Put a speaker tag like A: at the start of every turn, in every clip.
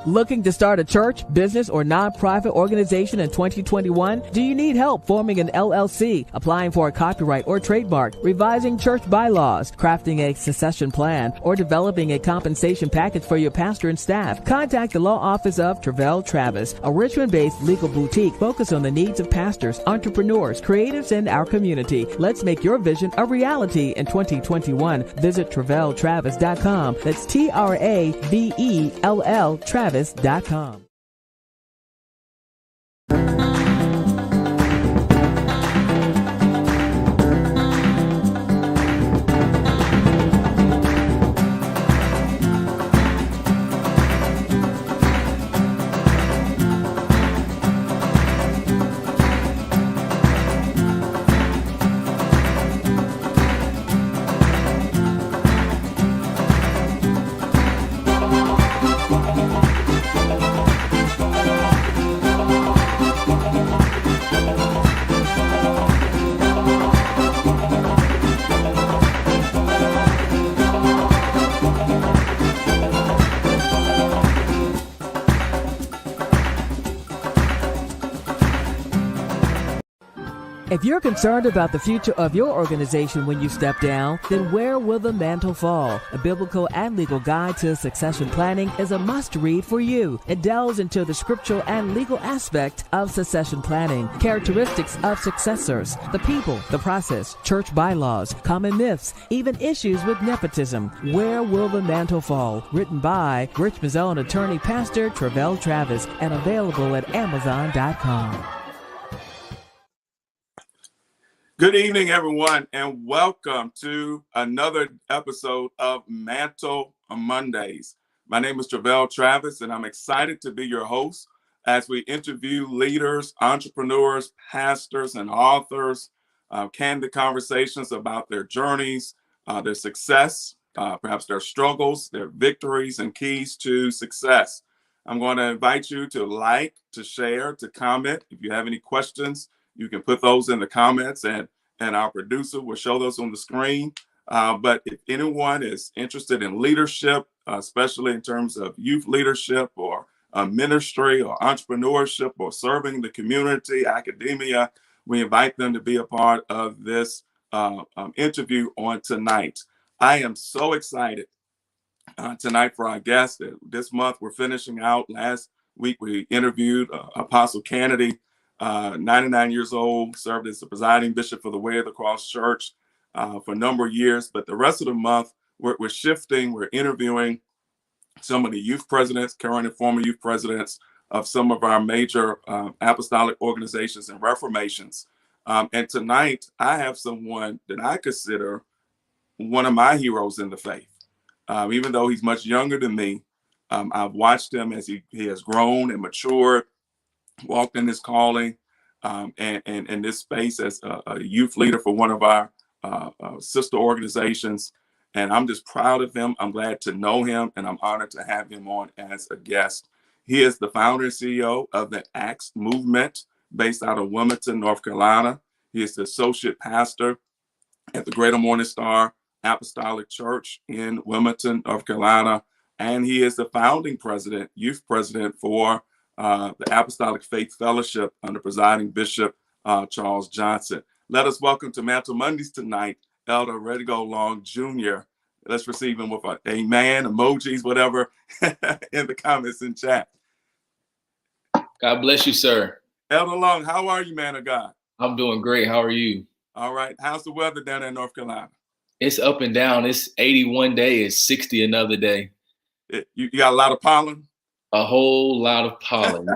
A: Looking to start a church, business, or nonprofit organization in 2021? Do you need help forming an LLC, applying for a copyright or trademark, revising church bylaws, crafting a succession plan, or developing a compensation package for your pastor and staff? Contact the law office of Travell Travis, a Richmond-based legal boutique focused on the needs of pastors, entrepreneurs, creatives, and our community. Let's make your vision a reality in 2021. Visit TravellTravis.com. That's TRAVELL Travis.com. If you're concerned about the future of your organization when you step down, then where will the mantle fall? A biblical and legal guide to succession planning is a must-read for you. It delves into the scriptural and legal aspect of succession planning, characteristics of successors, the people, the process, church bylaws, common myths, even issues with nepotism. Where will the mantle fall? Written by Richmond's own attorney, Pastor Travell Travis, and available at Amazon.com.
B: Good evening, everyone, and welcome to another episode of Mantle on Mondays. My name is Travell Travis, and I'm excited to be your host as we interview leaders, entrepreneurs, pastors, and authors, candid conversations about their journeys, their success, perhaps their struggles, their victories, and keys to success. I'm going to invite you to like, to share, to comment. If you have any questions, you can put those in the comments, and our producer will show those on the screen. But if anyone is interested in leadership, especially in terms of youth leadership or ministry or entrepreneurship or serving the community, academia, we invite them to be a part of this interview on tonight. I am so excited tonight for our guest. This month we're finishing out. Last week we interviewed Apostle Kennedy, 99 years old, served as the presiding bishop for the Way of the Cross Church for a number of years. But the rest of the month, we're shifting. We're interviewing some of the youth presidents, current and former youth presidents of some of our major apostolic organizations and reformations. And tonight, I have someone that I consider one of my heroes in the faith. Even though he's much younger than me, I've watched him as he has grown and matured, walked in his calling, and in this space as a youth leader for one of our sister organizations. And I'm just proud of him. I'm glad to know him, and I'm honored to have him on as a guest. He is the founder and CEO of the Acts movement based out of Wilmington, North Carolina. He is the associate pastor at the Greater Morning Star Apostolic Church in Wilmington, North Carolina. And he is the founding president, youth president for the Apostolic Faith Fellowship under presiding Bishop Charles Johnson. Let us welcome to Mantle Mondays tonight, Elder Reddgo Long Jr. Let's receive him with a amen, emojis, whatever, in the comments and chat.
C: God bless you, sir.
B: Elder Long, how are you, man of God?
C: I'm doing great. How are you?
B: All right. How's the weather down in North Carolina?
C: It's up and down. It's 80 one day. It's 60 another day.
B: You got a lot of pollen?
C: A whole lot of pollen.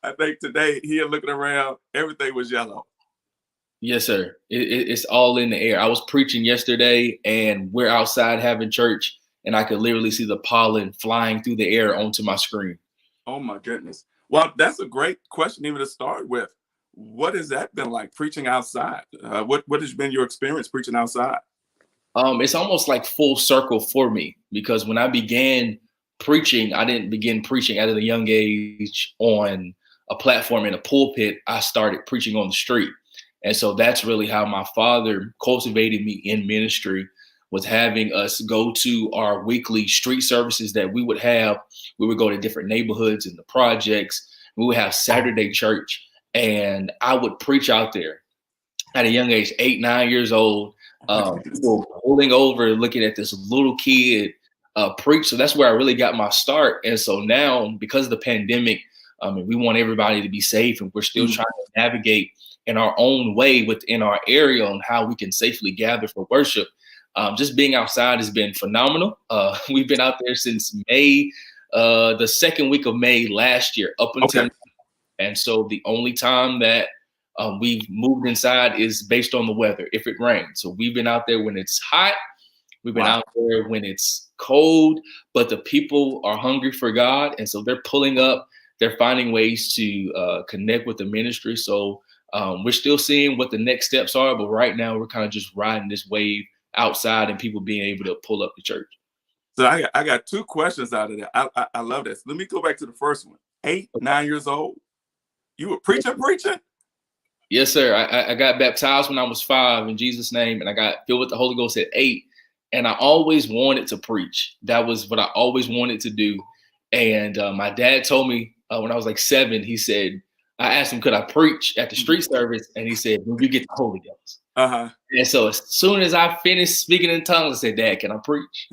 B: I think today, here looking around, everything was yellow.
C: Yes, sir. It's all in the air. I was preaching yesterday, and we're outside having church, and I could literally see the pollen flying through the air onto my screen.
B: Oh, my goodness. Well, that's a great question even to start with. What has that been like, preaching outside? What has been your experience preaching outside?
C: It's almost like full circle for me, because when I began preaching, I didn't begin preaching at a young age on a platform in a pulpit. I started preaching on the street. And so that's really how my father cultivated me in ministry, was having us go to our weekly street services that we would have. We would go to different neighborhoods and the projects. We would have Saturday church, and I would preach out there at a young age, 8, 9 years old. People pulling over, looking at this little kid preach. So that's where I really got my start. And so now, because of the pandemic, we want everybody to be safe, and we're still trying to navigate in our own way within our area on how we can safely gather for worship. Just being outside has been phenomenal. We've been out there since May, the second week of May last year, up until now. And so the only time that we've moved inside is based on the weather, if it rains. So we've been out there when it's hot. We've been out there when it's cold, but the people are hungry for God. And so they're pulling up, they're finding ways to connect with the ministry. So we're still seeing what the next steps are, but right now we're kind of just riding this wave outside and people being able to pull up the church.
B: So I got 2 questions out of that. I love this. Let me go back to the first one. 8, 9 years old. You were preaching?
C: Yes, sir. I got baptized when I was 5 in Jesus' name, and I got filled with the Holy Ghost at 8. And I always wanted to preach. That was what I always wanted to do. And my dad told me when I was like 7, he said, I asked him, could I preach at the street service? And he said, when you get the Holy Ghost. And so as soon as I finished speaking in tongues, I said, Dad, can I preach?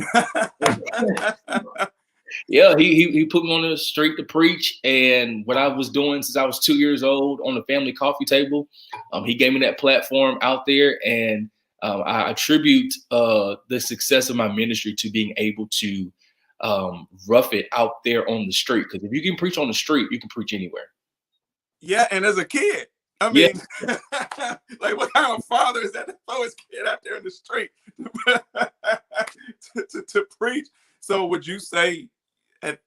C: Yeah, he put me on the street to preach. And what I was doing since I was 2 years old on the family coffee table, he gave me that platform out there. And I attribute the success of my ministry to being able to rough it out there on the street. Because if you can preach on the street, you can preach anywhere.
B: Yeah, and as a kid, I mean, like what kind of father is that to throw his kid out there in the street to preach? So would you say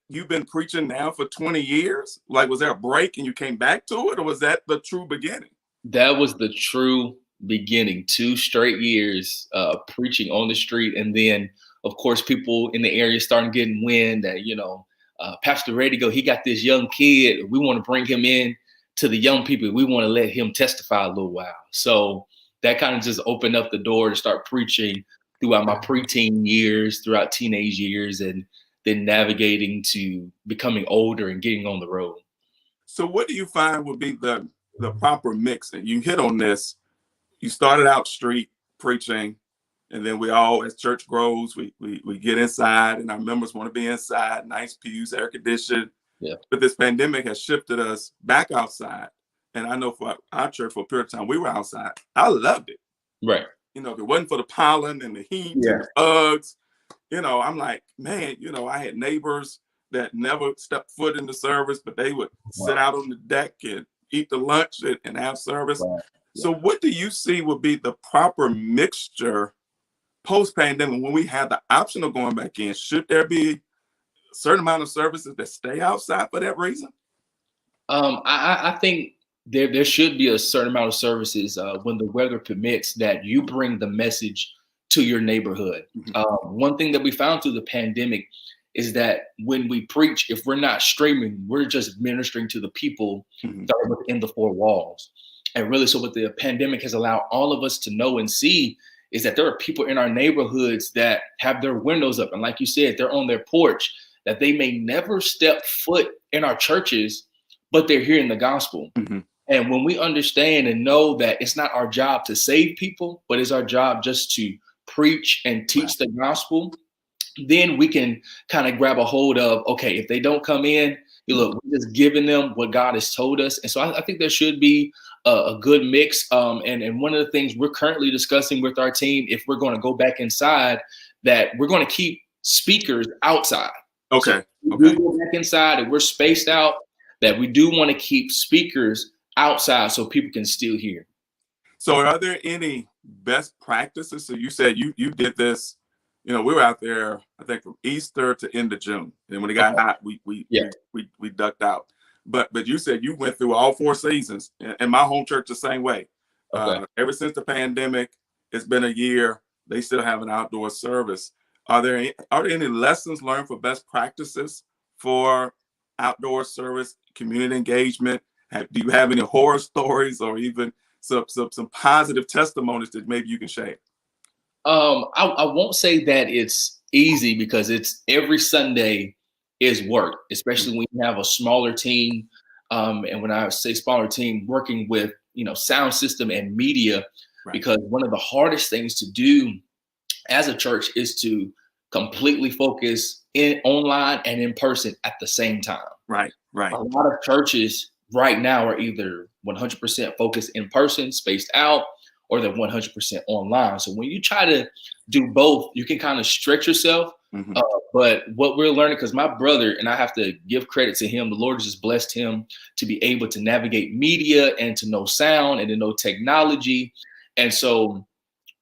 B: you've been preaching now for 20 years? Like, was there a break and you came back to it, or was that the true beginning?
C: That was the true beginning. 2 straight years preaching on the street. And then, of course, people in the area started getting wind that, Pastor Reddgo, he got this young kid. We want to bring him in to the young people. We want to let him testify a little while. So that kind of just opened up the door to start preaching throughout my preteen years, throughout teenage years, and then navigating to becoming older and getting on the road.
B: So what do you find would be the proper mix? And you hit on this. You started out street preaching, and then we all, as church grows, we get inside, and our members want to be inside, nice pews, air conditioned.
C: Yeah.
B: But this pandemic has shifted us back outside. And I know for our church, for a period of time, we were outside. I loved it.
C: Right.
B: If it wasn't for the pollen and the heat and the bugs, I'm like, man, I had neighbors that never stepped foot in the service, but they would sit out on the deck and eat the lunch and have service. Wow. So what do you see would be the proper mixture post-pandemic when we have the option of going back in? Should there be a certain amount of services that stay outside for that reason?
C: I think there should be a certain amount of services when the weather permits that you bring the message to your neighborhood. One thing that we found through the pandemic is that when we preach, if we're not streaming, we're just ministering to the people that are within the 4 walls. And really, so what the pandemic has allowed all of us to know and see is that there are people in our neighborhoods that have their windows up. And like you said, they're on their porch, that they may never step foot in our churches, but they're hearing the gospel. And when we understand and know that it's not our job to save people, but it's our job just to preach and teach the gospel, then we can kind of grab a hold of, okay, if they don't come in, we're just giving them what God has told us. And so I think there should be a good mix. And one of the things we're currently discussing with our team, if we're going to go back inside, that we're going to keep speakers outside.
B: Okay.
C: So we go back inside and we're spaced out, that we do want to keep speakers outside so people can still hear.
B: So are there any best practices? So you said you did this, we were out there, I think from Easter to end of June. And when it got hot, we ducked out. But you said you went through all 4 seasons, and my home church the same way. Ever since the pandemic, it's been a year. They still have an outdoor service. Are there any lessons learned for best practices for outdoor service, community engagement? Do you have any horror stories or even some positive testimonies that maybe you can share?
C: I won't say that it's easy because it's every Sunday is work, especially when you have a smaller team. And when I say smaller team, working with, sound system and media, because one of the hardest things to do as a church is to completely focus in online and in person at the same time.
B: Right.
C: A lot of churches right now are either 100% focused in person, spaced out, or they're 100% online. So when you try to do both, you can kind of stretch yourself.
B: Mm-hmm.
C: But what we're learning, because my brother, and I have to give credit to him, the Lord has just blessed him to be able to navigate media and to know sound and to know technology. And so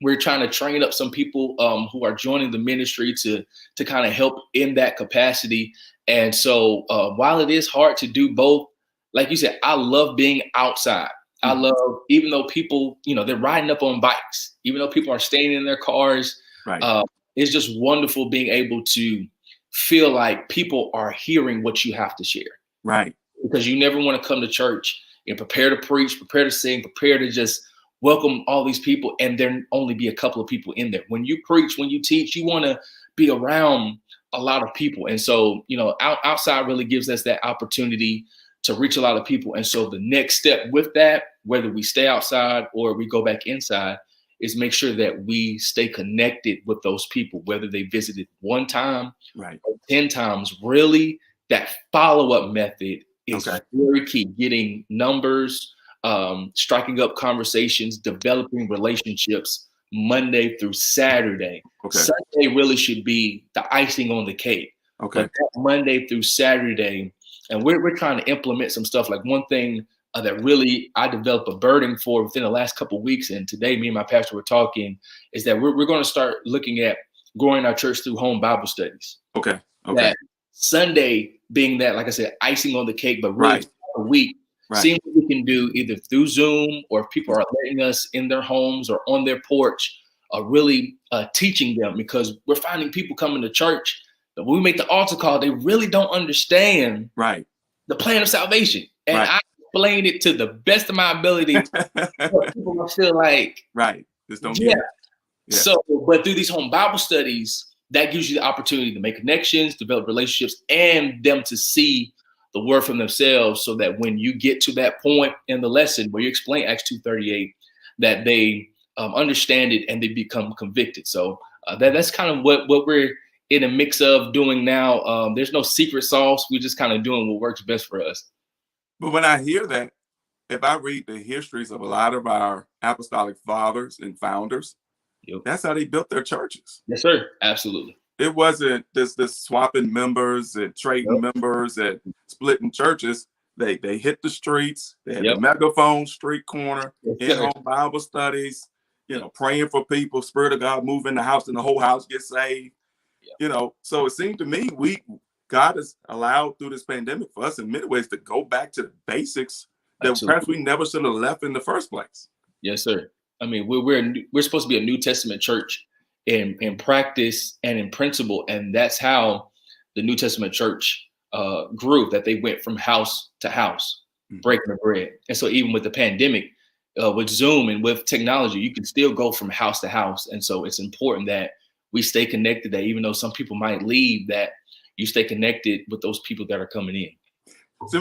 C: we're trying to train up some people who are joining the ministry to kind of help in that capacity. And so while it is hard to do both, like you said, I love being outside. I love, even though people, they're riding up on bikes, even though people are staying in their cars. It's just wonderful being able to feel like people are hearing what you have to share.
B: Right.
C: Because you never want to come to church and prepare to preach, prepare to sing, prepare to just welcome all these people, and there only be a couple of people in there. When you preach, when you teach, you want to be around a lot of people. And so, outside really gives us that opportunity to reach a lot of people. And so the next step with that, whether we stay outside or we go back inside, is make sure that we stay connected with those people, whether they visited one time or 10 times. Really, that follow-up method is very key. Getting numbers, striking up conversations, developing relationships Monday through Saturday. Sunday really should be the icing on the cake. But that Monday through Saturday, and we're trying to implement some stuff. Like one thing that really I developed a burden for within the last couple of weeks, and today me and my pastor were talking, is that we're going to start looking at growing our church through home Bible studies. That Sunday being that, like I said, icing on the cake, but really a week. Seeing what we can do either through Zoom, or if people are letting us in their homes or on their porch, really teaching them, because we're finding people coming to church that when we make the altar call, they really don't understand the plan of salvation. And I explained it to the best of my ability. People are still like,
B: just don't get it.
C: So, but through these home Bible studies, that gives you the opportunity to make connections, develop relationships, and them to see the word from themselves, so that when you get to that point in the lesson where you explain Acts 2:38, that they understand it and they become convicted. So that's kind of what we're in a mix of doing now. There's no secret sauce. We're just kind of doing what works best for us.
B: But when I hear that, if I read the histories of a lot of our apostolic fathers and founders, that's how they built their churches.
C: Yes, sir. Absolutely.
B: It wasn't this swapping members and trading members and splitting churches. They hit the streets. They had the megaphone, street corner, in-home Bible studies, praying for people, Spirit of God move in the house and the whole house gets saved. So it seemed to me God has allowed through this pandemic for us in many ways to go back to the basics that perhaps we never should have left in the first place.
C: Yes, sir. I mean, we're supposed to be a New Testament church in practice and in principle, and that's how the New Testament church grew. That they went from house to house, breaking the bread. And so even with the pandemic, with Zoom and with technology, you can still go from house to house. And so it's important that we stay connected. That even though some people might leave, that you stay connected with those people that are coming in.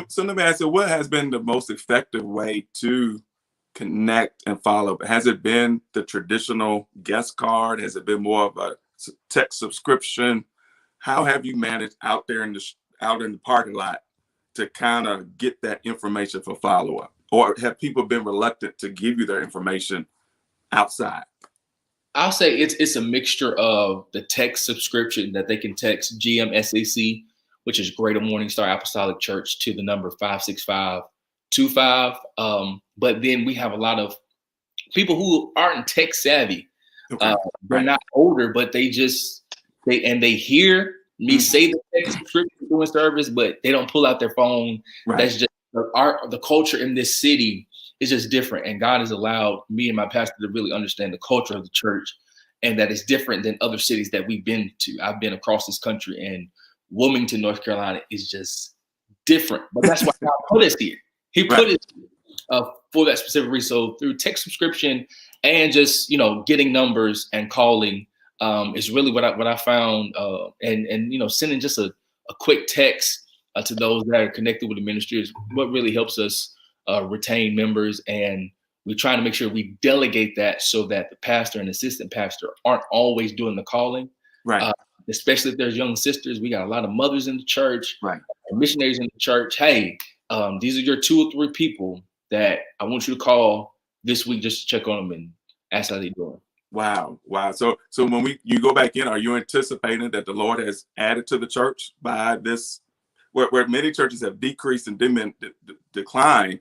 B: So let me ask you, what has been the most effective way to connect and follow? Has it been the traditional guest card? Has it been more of a text subscription? How have you managed out there in the parking lot to kind of get that information for follow-up? Or have people been reluctant to give you their information outside?
C: I'll say it's a mixture of the text subscription that they can text GMSAC, which is Greater Morning Star Apostolic Church, to the number 56525. But then we have a lot of people who aren't tech savvy. They're not older, but they hear me say the text subscription doing service, but they don't pull out their phone. That's just the culture in this city is just different. And God has allowed me and my pastor to really understand the culture of the church, and that it's different than other cities that we've been to. I've been across this country, and Wilmington, North Carolina is just different. But that's why God put us here. He put us here for that specific reason. So through text subscription and just, getting numbers and calling is really what I found, and sending just a quick text to those that are connected with the ministry is what really helps us retain members. And we're trying to make sure we delegate that so that the pastor and assistant pastor aren't always doing the calling.
B: Right.
C: Especially if there's young sisters. We got a lot of mothers in the church,
B: Right.
C: missionaries in the church. Hey, these are your 2 or 3 people that I want you to call this week just to check on them and ask how they're doing.
B: Wow. So when you go back in, are you anticipating that the Lord has added to the church by this, where many churches have decreased and declined?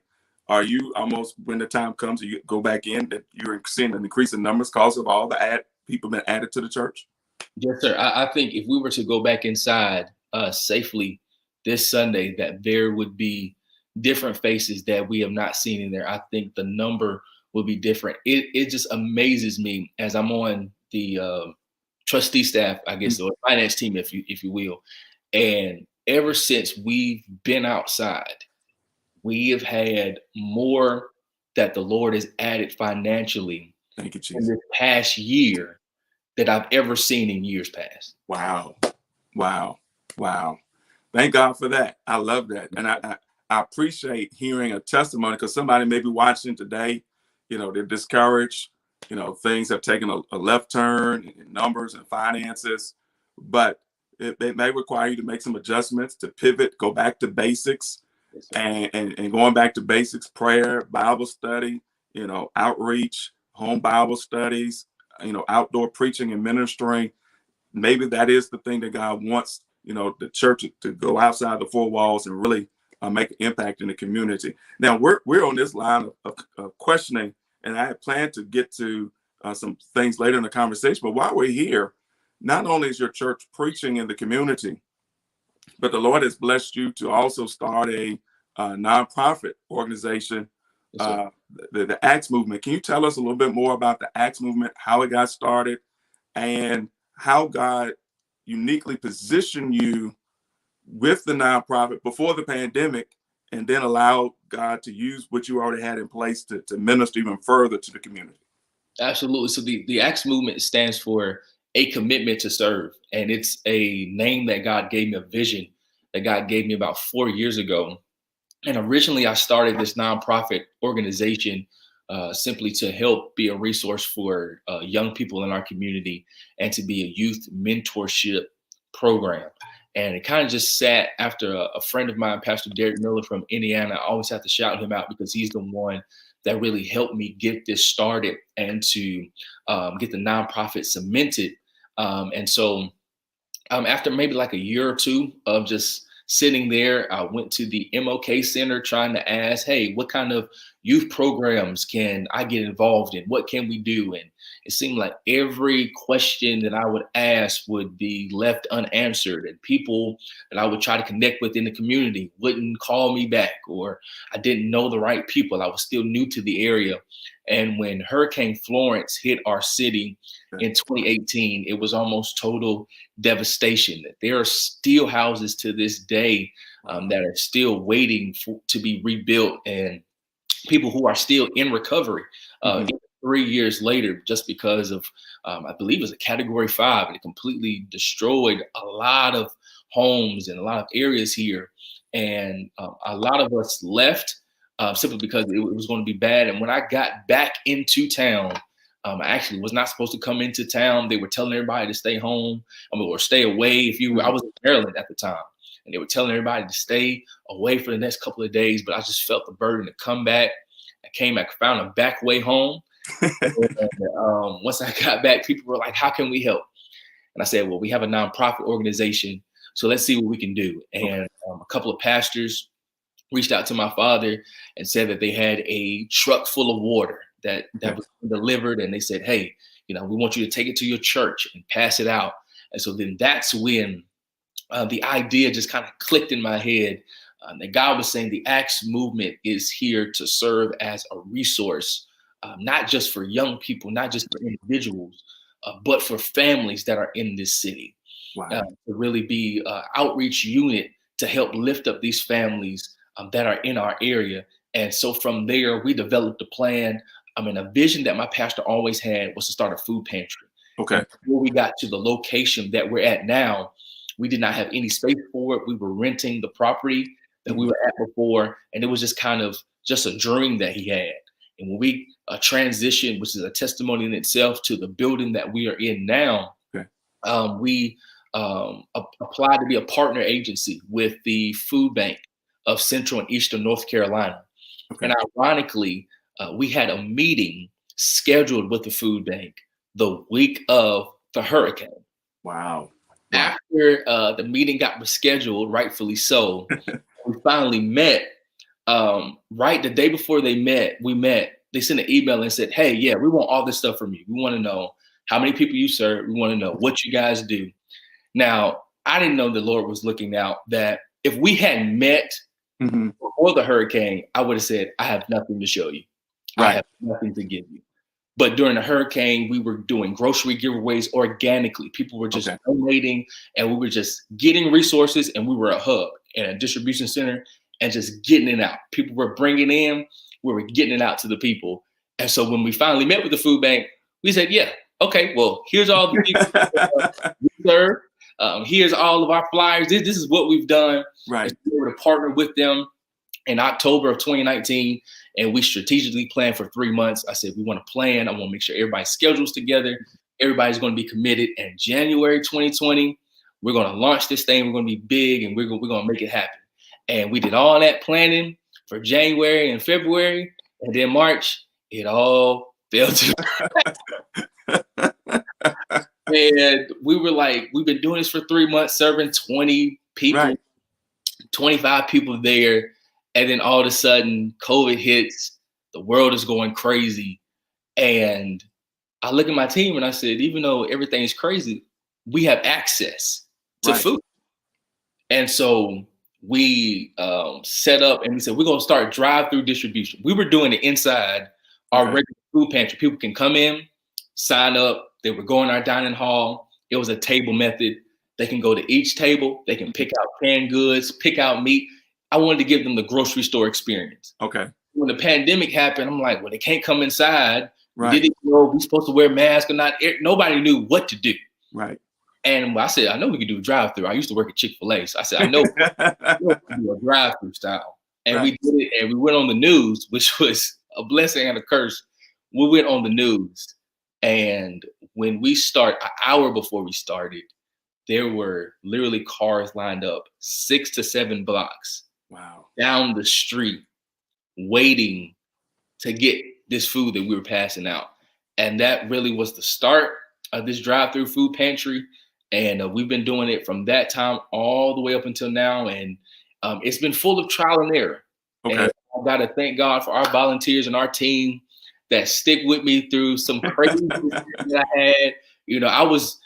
B: Are you almost, when the time comes, you go back in, that you're seeing an increase in numbers because of all the people been added to the church?
C: Yes, sir. I think if we were to go back inside safely this Sunday, that there would be different faces that we have not seen in there. I think the number will be different. It just amazes me as I'm on the trustee staff, I guess, or finance team, if you will. And ever since we've been outside, we have had more that the Lord has added financially.
B: Thank you, Jesus.
C: In this past year that I've ever seen in years past.
B: Wow. Thank God for that. I love that. And I appreciate hearing a testimony, because somebody may be watching today, they're discouraged, things have taken a left turn in numbers and finances, but it may require you to make some adjustments, to pivot, go back to basics. Yes, and going back to basics, prayer, Bible study, outreach, home Bible studies, outdoor preaching and ministering. Maybe that is the thing that God wants, the church to go outside the 4 walls and really make an impact in the community. Now we're on this line of questioning, and I had planned to get to some things later in the conversation. But while we're here, not only is your church preaching in the community, but the Lord has blessed you to also start a nonprofit organization, the Acts movement. Can you tell us a little bit more about the Acts movement, how it got started, and how God uniquely positioned you with the nonprofit before the pandemic, and then allowed God to use what you already had in place to minister even further to the community?
C: Absolutely. So the Acts movement stands for a commitment to serve. And it's a name that God gave me, a vision that God gave me about 4 years ago. And originally I started this nonprofit organization simply to help be a resource for young people in our community and to be a youth mentorship program. And it kind of just sat after a friend of mine, Pastor Derek Miller from Indiana. I always have to shout him out because he's the one that really helped me get this started and to get the nonprofit cemented. And so after maybe like a year or 2 of just sitting there, I went to the MOK Center trying to ask, hey, what kind of youth programs can I get involved in? What can we do? And it seemed like every question that I would ask would be left unanswered, and people that I would try to connect with in the community wouldn't call me back, or I didn't know the right people. I was still new to the area. And when Hurricane Florence hit our city in 2018, it was almost total devastation. There are still houses to this day that are still waiting to be rebuilt, and people who are still in recovery 3 years later, just because of, I believe it was a Category 5, and it completely destroyed a lot of homes and a lot of areas here. And a lot of us left simply because it was going to be bad. And when I got back into town, I actually was not supposed to come into town. They were telling everybody to stay home, or stay away. I was in Maryland at the time, and they were telling everybody to stay away for the next couple of days. But I just felt the burden to come back. I came back, found a back way home. And, once I got back, people were like, "How can we help?" And I said, "Well, we have a nonprofit organization, so let's see what we can do." And a couple of pastors reached out to my father and said that they had a truck full of water that was delivered. And they said, hey, we want you to take it to your church and pass it out. And so then that's when the idea just kind of clicked in my head that God was saying the Acts movement is here to serve as a resource, not just for young people, not just for individuals, but for families that are in this city.
B: Wow.
C: To really be an outreach unit to help lift up these families that are in our area. And so from there, we developed a plan. I mean, a vision that my pastor always had was to start a food pantry.
B: Okay.
C: And before we got to the location that we're at now, we did not have any space for it. We were renting the property that we were at before, and it was just kind of just a dream that he had. And when we transitioned, which is a testimony in itself, to the building that we are in now,
B: Okay.
C: We applied to be a partner agency with the Food Bank of Central and Eastern North Carolina.
B: Okay.
C: And ironically, we had a meeting scheduled with the food bank the week of the hurricane.
B: Wow.
C: After the meeting got rescheduled, rightfully so, we finally met. Right the day before we met. They sent an email and said, "Hey, yeah, we want all this stuff from you. We want to know how many people you serve. We want to know what you guys do." Now, I didn't know the Lord was looking out that if we hadn't met before the hurricane, I would have said, "I have nothing to show you.
B: Right.
C: I have nothing to give you." But during the hurricane, we were doing grocery giveaways organically. People were just donating, and we were just getting resources, and we were a hub and a distribution center and just getting it out. People were bringing in, we were getting it out to the people. And so when we finally met with the food bank, we said, yeah, okay, well, here's all the people we serve. Here's all of our flyers. This is what we've done.
B: Right.
C: And we were to partner with them in October of 2019, and we strategically planned for 3 months. I said, we want to plan. I want to make sure everybody's schedule's together. Everybody's going to be committed. And January 2020, we're going to launch this thing. We're going to be big, and we're going to make it happen. And we did all that planning for January and February, and then March, it all fell to. And we were like, we've been doing this for 3 months, serving 20 people, 25 people there. And then all of a sudden, COVID hits, the world is going crazy. And I look at my team and I said, even though everything is crazy, we have access to food. And so we set up and we said, we're going to start drive-through distribution. We were doing it inside our regular food pantry. People can come in, sign up. They would go in our dining hall. It was a table method. They can go to each table. They can pick out canned goods, pick out meat. I wanted to give them the grocery store experience.
B: Okay.
C: When the pandemic happened, I'm like, well, they can't come inside.
B: Right.
C: We didn't know we're supposed to wear masks or not. Nobody knew what to do.
B: Right.
C: And I said, I know we could do a drive-through. I used to work at Chick-fil-A. So I said, I know we can do a drive-through style. And we did it, and we went on the news, which was a blessing and a curse. We went on the news. And when we an hour before we started, there were literally cars lined up 6 to 7 blocks down the street waiting to get this food that we were passing out. And that really was the start of this drive-through food pantry. And we've been doing it from that time all the way up until now. And it's been full of trial and error. Okay. And I've got to thank God for our volunteers and our team that stick with me through some crazy that I had. You know, I was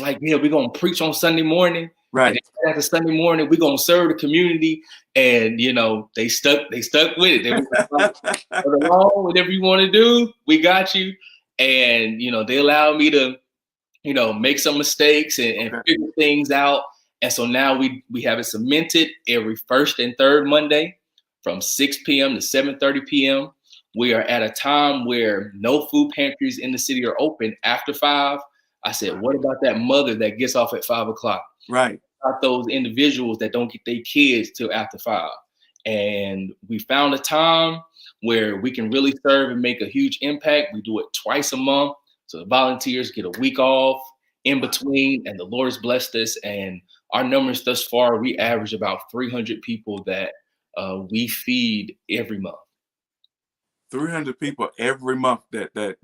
C: like, yeah, we're going to preach on Sunday morning. Right. And after Sunday morning, we're going to serve the community. And, you know, they stuck with it. They were like, whatever you want to do, we got you. And, you know, they allowed me to, you know, make some mistakes and figure things out. And so now we have it cemented every first and third Monday from 6 p.m. to 7:30 p.m. We are at a time where no food pantries in the city are open after 5. I said, what about that mother that gets off at 5 o'clock? Right. What about those individuals that don't get their kids till after 5? And we found a time where we can really serve and make a huge impact. We do it twice a month. So the volunteers get a week off in between, and the Lord's blessed us. And our numbers thus far, we average about 300 people that we feed every month.
B: 300 people every month that,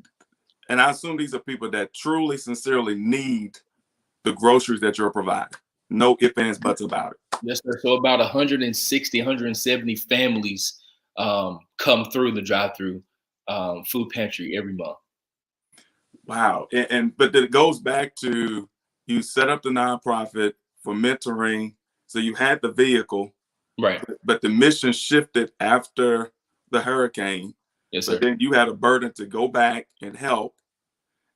B: and I assume these are people that truly, sincerely need the groceries that you're providing. No ifs, ands, buts about it.
C: Yes, sir. So about 160, 170 families come through the drive-through food pantry every month.
B: Wow. But it goes back to, you set up the nonprofit for mentoring. So you had the vehicle, right? But the mission shifted after the hurricane. Yes, sir. But then you had a burden to go back and help.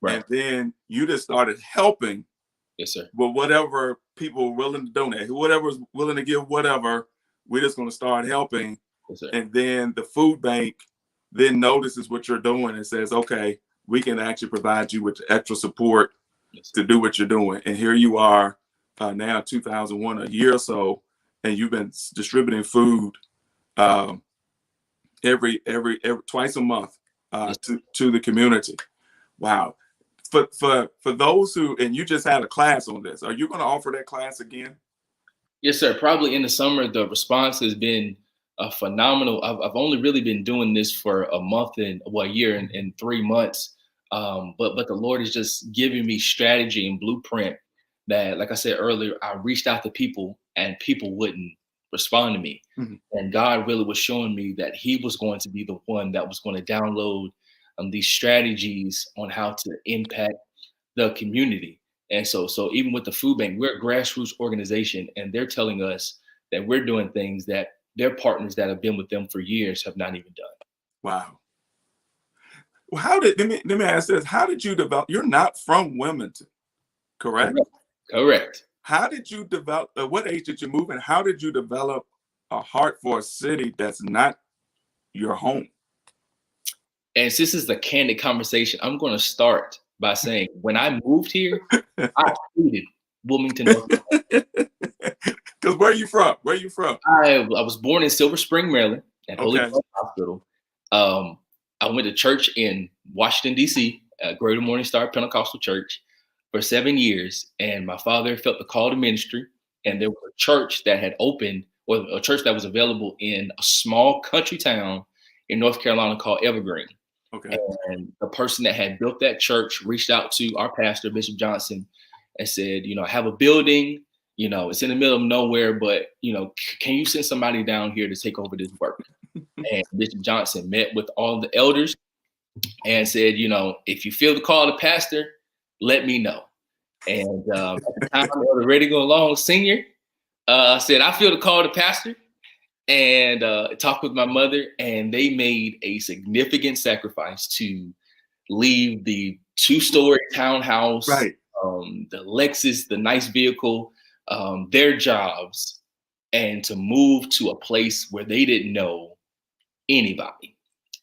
B: Right. And then you just started helping.
C: Yes, sir.
B: With whatever people were willing to donate, whoever was willing to give whatever, we're just going to start helping. Yes, sir. And then the food bank then notices what you're doing and says, okay, we can actually provide you with extra support to do what you're doing. And here you are now, 2001, a year or so, and you've been distributing food every twice a month to the community. Wow. For those who, and you just had a class on this, are you going to offer that class again?
C: Yes, sir. Probably in the summer. The response has been phenomenal. I've only really been doing this for a year and 3 months. But the Lord is just giving me strategy and blueprint that, like I said earlier, I reached out to people and people wouldn't respond to me. Mm-hmm. And God really was showing me that he was going to be the one that was going to download these strategies on how to impact the community. And so even with the food bank, we're a grassroots organization, and they're telling us that we're doing things that their partners that have been with them for years have not even done.
B: Wow. Well, let me ask this. How did you develop? You're not from Wilmington, correct?
C: Correct.
B: How did you develop? At what age did you move, and how did you develop a heart for a city that's not your home?
C: And since this is a candid conversation, I'm going to start by saying when I moved here, I hated Wilmington.
B: Because where are you from? Where are you from?
C: I was born in Silver Spring, Maryland, at Holy Cross Hospital. I went to church in Washington, D.C., Greater Morning Star Pentecostal Church, for 7 years. And my father felt the call to ministry. And there was a church that had opened, or a church that was available in a small country town in North Carolina called Evergreen.
B: Okay.
C: And the person that had built that church reached out to our pastor, Bishop Johnson, and said, I have a building, it's in the middle of nowhere, but, can you send somebody down here to take over this work? And Bishop Johnson met with all the elders and said, if you feel the call to pastor, let me know. And at the time, Elder Reddgo Long Sr. Said, I feel the call to pastor. And talked with my mother, and they made a significant sacrifice to leave the 2-story townhouse,
B: right,
C: the Lexus, the nice vehicle, their jobs, and to move to a place where they didn't know anybody.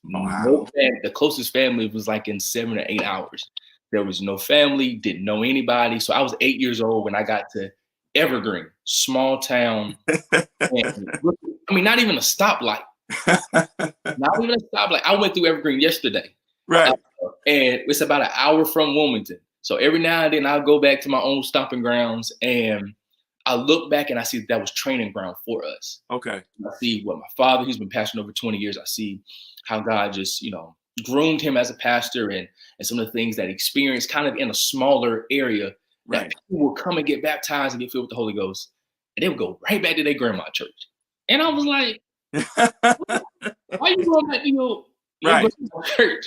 B: Wow.
C: The closest family was like in 7 or 8 hours. There was no family, didn't know anybody. So I was 8 years old when I got to Evergreen, small town. And, not even a stoplight. Not even a stoplight. I went through Evergreen yesterday.
B: Right.
C: And it's about an hour from Wilmington. So every now and then I'll go back to my own stomping grounds, and I look back and I see that was training ground for us.
B: Okay.
C: I see what my father, who's been pastoring over 20 years, I see how God just, groomed him as a pastor and some of the things that he experienced kind of in a smaller area.
B: Right.
C: That people would come and get baptized and get filled with the Holy Ghost, and they would go right back to their grandma's church. And I was like, why you going back to your church?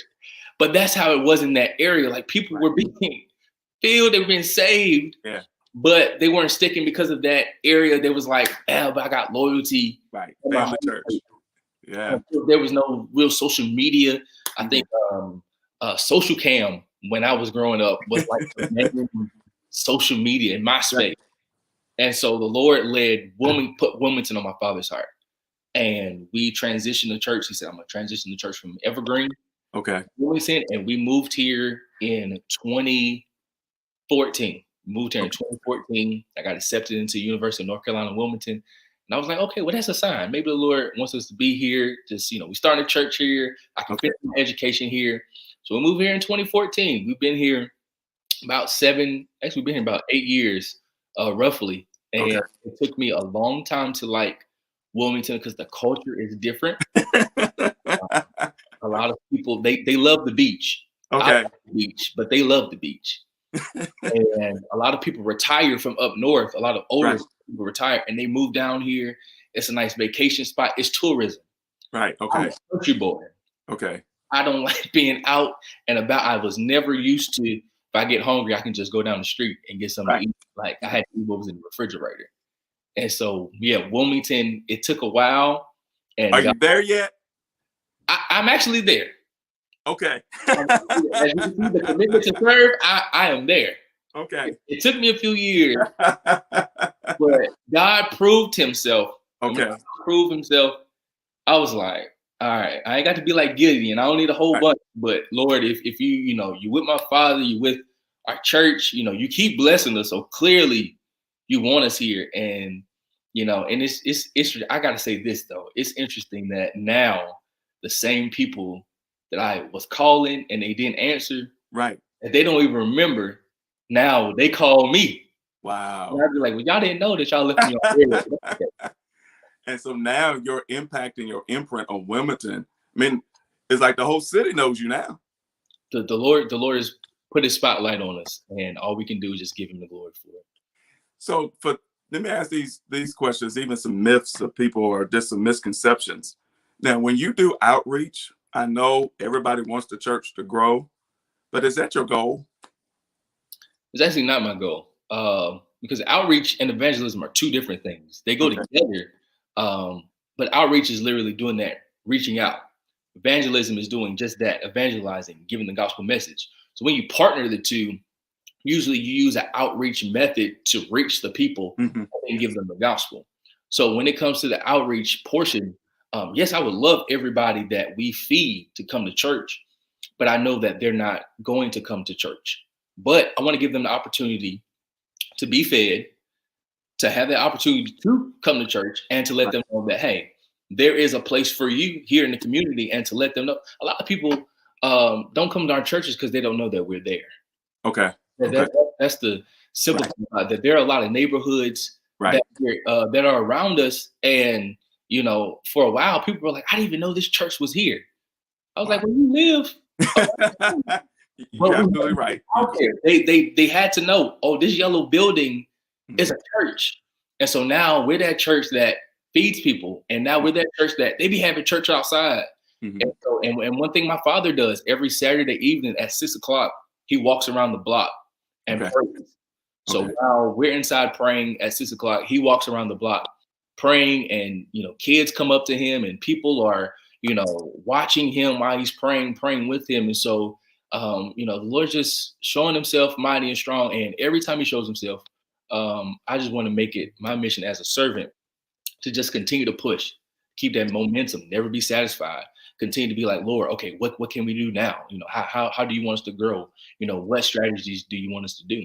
C: But that's how it was in that area. Like, people were being filled, they were being saved, but they weren't sticking because of that area. They was like, but I got loyalty.
B: Right. Family church. Yeah.
C: There was no real social media. I think Social Cam, when I was growing up, was like the main social media in MySpace. And so the Lord put Wilmington on my father's heart. And we transitioned the church. He said, I'm going to transition the church from Evergreen.
B: Okay.
C: Wilmington, and we moved here in 2014. Moved here in 2014. I got accepted into University of North Carolina, Wilmington. And I was like, okay, well, that's a sign. Maybe the Lord wants us to be here. Just, we started a church here. I can finish my education here. So we moved here in 2014. We've been here about 8 years, roughly. And it took me a long time to like Wilmington because the culture is different. A lot of people, they love the beach.
B: Okay.
C: I like the beach, but they love the beach. And a lot of people retire from up north. A lot of older people retire and they move down here. It's a nice vacation spot. It's tourism.
B: Right. Okay.
C: I'm a country boy.
B: Okay.
C: I don't like being out and about. I was never used to, if I get hungry, I can just go down the street and get something to eat. Like, I had to eat what was in the refrigerator. And so, Wilmington, it took a while. And
B: are you there yet?
C: I'm actually there.
B: Okay.
C: As you can see, the commitment to serve, I am there.
B: Okay.
C: It took me a few years, but God proved himself.
B: Okay.
C: Proved himself. I was like, all right, I ain't got to be like Gideon. I don't need a whole bunch, but Lord, if you with my father, you with our church, you keep blessing us. So clearly you want us here. And, and it's, I got to say this though. It's interesting that now the same people that I was calling and they didn't answer,
B: right,
C: and they don't even remember. Now they call me.
B: wow.
C: And I'd be like, well, y'all didn't know that y'all left me on red.
B: And so now your impact and your imprint on Wilmington, I mean, it's like the whole city knows you now.
C: The Lord has put his spotlight on us, and all we can do is just give him the glory for it.
B: So let me ask these questions, even some myths of people or just some misconceptions. Now, when you do outreach, I know everybody wants the church to grow, but is that your goal?
C: It's actually not my goal, because outreach and evangelism are two different things. They go together, but outreach is literally doing that, reaching out. Evangelism is doing just that, evangelizing, giving the gospel message. So when you partner the two, usually you use an outreach method to reach the people and give them the gospel. So when it comes to the outreach portion, yes, I would love everybody that we feed to come to church, but I know that they're not going to come to church. But I want to give them the opportunity to be fed, to have the opportunity to come to church, and to let them know that, hey, there is a place for you here in the community, and to let them know. A lot of people don't come to our churches because they don't know that we're there.
B: Okay.
C: That's the simple thing, that there are a lot of neighborhoods that are around us. And, for a while, people were like, I didn't even know this church was here. I was like, well, you live.
B: You're absolutely right.
C: Okay. They had to know, oh, this yellow building is a church. And so now we're that church that feeds people. And now we're that church that they be having church outside. And one thing my father does every Saturday evening at 6:00, he walks around the block and prays. So while we're inside praying at 6:00, he walks around the block praying, and kids come up to him and people are watching him while he's praying with him. And so the Lord's just showing himself mighty and strong. And every time he shows himself, I just want to make it my mission as a servant to just continue to push, keep that momentum, never be satisfied, continue to be like, Lord, okay, what can we do now? How do you want us to grow? What strategies do you want us to do?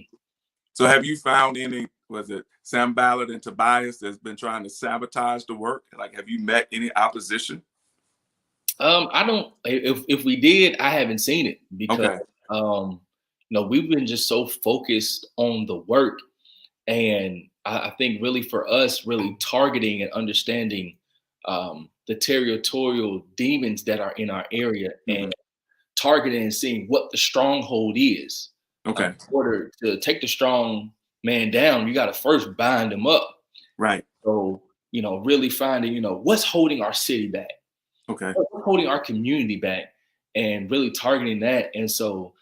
B: So have you found any, was it Sam Ballard and Tobias that's been trying to sabotage the work? Like, have you met any opposition?
C: I don't, if we did, I haven't seen it because, we've been just so focused on the work. And I think really for us, really targeting and understanding the territorial demons that are in our area and targeting and seeing what the stronghold is. In order to take the strong man down, you got to first bind him up. Right. So, really finding, what's holding our city back. What's holding our community back, and really targeting that. And so,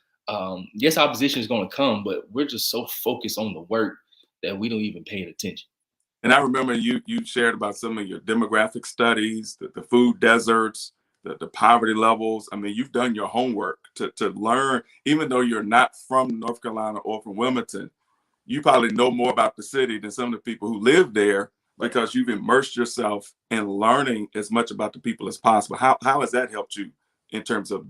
C: yes, opposition is going to come, but we're just so focused on the work that we don't even pay attention.
B: And I remember you shared about some of your demographic studies, the food deserts, the poverty levels. I mean, you've done your homework to learn, even though you're not from North Carolina or from Wilmington, you probably know more about the city than some of the people who live there because you've immersed yourself in learning as much about the people as possible. How has that helped you in terms of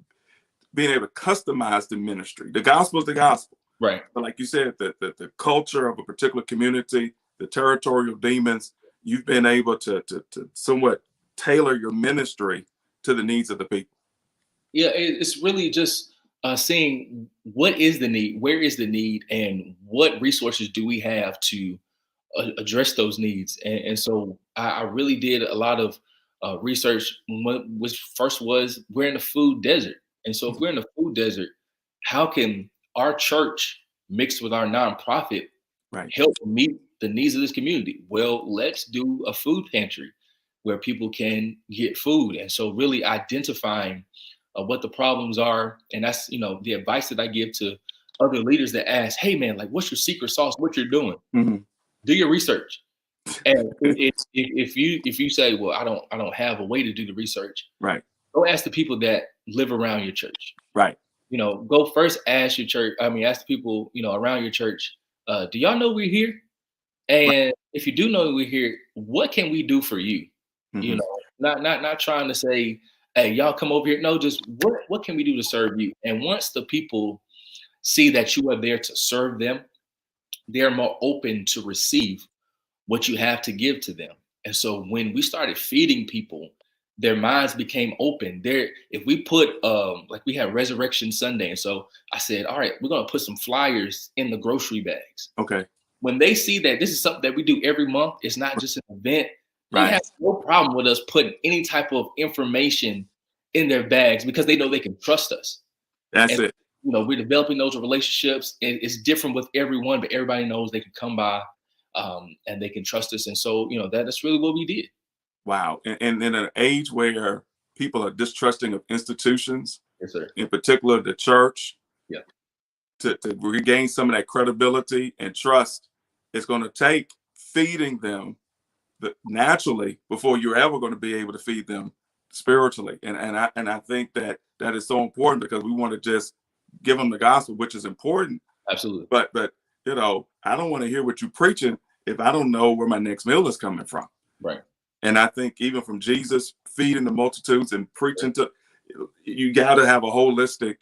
B: being able to customize the ministry? The gospel is the gospel.
C: Right.
B: But like you said, the culture of a particular community, the territorial demons, you've been able to somewhat tailor your ministry to the needs of the people.
C: Yeah, it's really just seeing what is the need, where is the need, and what resources do we have to address those needs. And so I really did a lot of research, which first was we're in a food desert. And so if we're in a food desert, how can our church mixed with our nonprofit help meet the needs of this community? Well, let's do a food pantry where people can get food. And so really identifying what the problems are. And that's, the advice that I give to other leaders that ask, hey man, like what's your secret sauce, what you're doing? Do your research. And if you say, well, I don't have a way to do the research, go ask the people that live around your church. Go first ask your church. Ask the people, around your church, do y'all know we're here? And if you do know we're here, what can we do for you? Not trying to say, hey, y'all come over here. No, just what can we do to serve you? And once the people see that you are there to serve them, they're more open to receive what you have to give to them. And so when we started feeding people, their minds became open. There, if we put like we had Resurrection Sunday, and so I said, all right, we're gonna put some flyers in the grocery bags.
B: Okay.
C: When they see that this is something that we do every month, it's not just an event, they
B: Right.
C: have no problem with us putting any type of information in their bags because they know they can trust us.
B: That's
C: And
B: it.
C: we're developing those relationships. It's different with everyone, but everybody knows they can come by and they can trust us. And so, that's really what we did.
B: Wow. And in an age where people are distrusting of institutions,
C: Yes, sir.
B: in particular the church,
C: Yeah.
B: to regain some of that credibility and trust, it's going to take feeding them naturally before you're ever going to be able to feed them spiritually. And I think that is so important because we want to just give them the gospel, which is important.
C: Absolutely.
B: But I don't want to hear what you're preaching if I don't know where my next meal is coming from.
C: Right.
B: And I think even from Jesus feeding the multitudes and preaching to, you got to have a holistic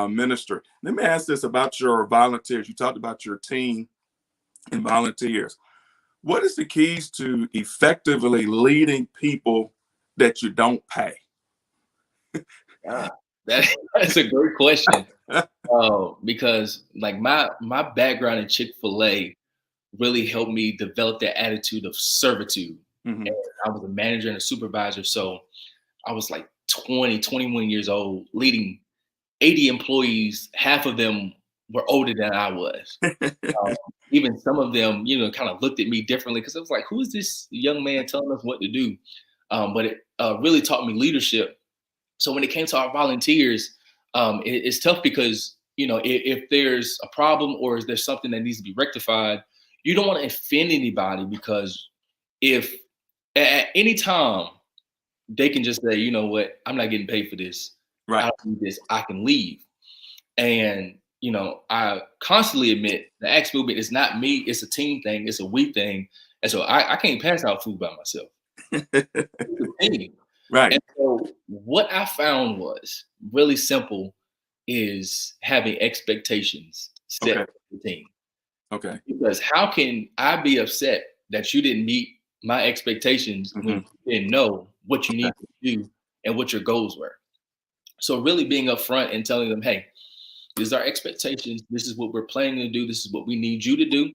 B: ministry. Let me ask this about your volunteers. You talked about your team and volunteers. What is the keys to effectively leading people that you don't pay?
C: That's a great question. Because like my background in Chick-fil-A really helped me develop that attitude of servitude.
B: Mm-hmm.
C: And I was a manager and a supervisor. So I was like 20, 21 years old, leading 80 employees. Half of them were older than I was. Even some of them, kind of looked at me differently because I was like, who is this young man telling us what to do? But it really taught me leadership. So when it came to our volunteers, it's tough because, if there's a problem or is there something that needs to be rectified, you don't want to offend anybody because if at any time they can just say, you know what, I'm not getting paid for this.
B: Right.
C: I don't need this. I can leave. And, I constantly admit the Acts movement is not me. It's a team thing. It's a we thing. And so I can't pass out food by myself. It's a team.
B: Right.
C: And so what I found was really simple is having expectations set for the team.
B: Okay.
C: Because how can I be upset that you didn't meet my expectations when you didn't know what you need to do and what your goals were? So really being upfront and telling them, hey, this is our expectations. This is what we're planning to do. This is what we need you to do.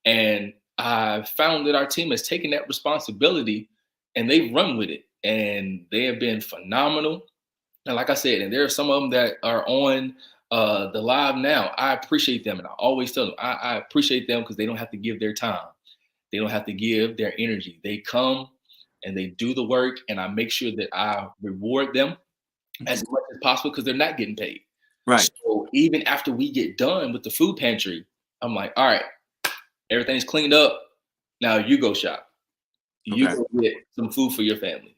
C: And I found that our team has taken that responsibility and they've run with it. And they have been phenomenal. And like I said, and there are some of them that are on the live now. I appreciate them. And I always tell them, I appreciate them because they don't have to give their time. They don't have to give their energy. They come and they do the work. And I make sure that I reward them as much as possible because they're not getting paid.
B: Right.
C: So even after we get done with the food pantry, I'm like, all right, everything's cleaned up. Now you go shop. You go get some food for your family.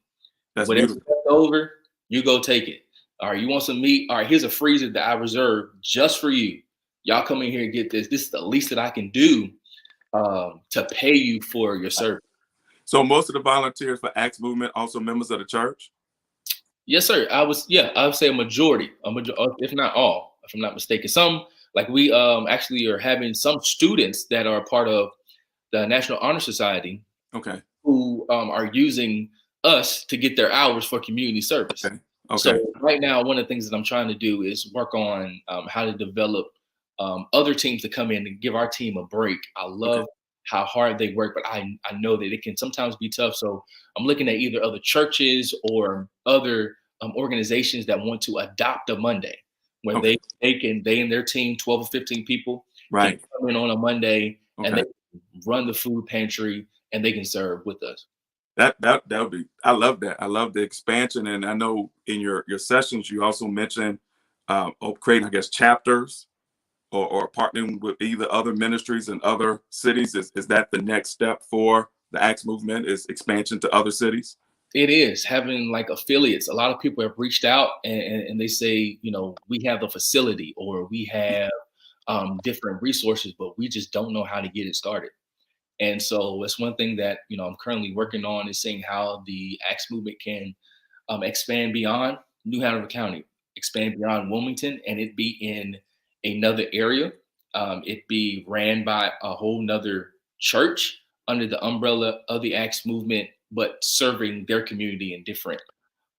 B: That's
C: whatever's
B: beautiful.
C: left over, you go take it. All right, you want some meat? All right, here's a freezer that I reserved just for you. Y'all come in here and get this. This is the least that I can do to pay you for your service.
B: So most of the volunteers for Acts Movement also members of the church?
C: Yes, sir. I would say a majority, if not all, if I'm not mistaken. Some, like we actually are having some students that are part of the National Honor Society.
B: Okay.
C: Who are using us to get their hours for community service.
B: Okay.
C: So right now, one of the things that I'm trying to do is work on how to develop other teams to come in and give our team a break. I love how hard they work, but I know that it can sometimes be tough. So I'm looking at either other churches or other organizations that want to adopt a Monday where they and their team, 12 or 15 people, can come in on a Monday and they run the food pantry and they can serve with us.
B: That would be, I love that. I love the expansion. And I know in your sessions, you also mentioned creating, I guess, chapters or partnering with either other ministries in other cities. Is that the next step for the Acts Movement, is expansion to other cities?
C: It is having like affiliates. A lot of people have reached out and they say, we have the facility or we have different resources, but we just don't know how to get it started. And so it's one thing that, I'm currently working on is seeing how the Acts Movement can expand beyond New Hanover County, expand beyond Wilmington, and it be in another area. It be ran by a whole nother church under the umbrella of the Acts movement, but serving their community in different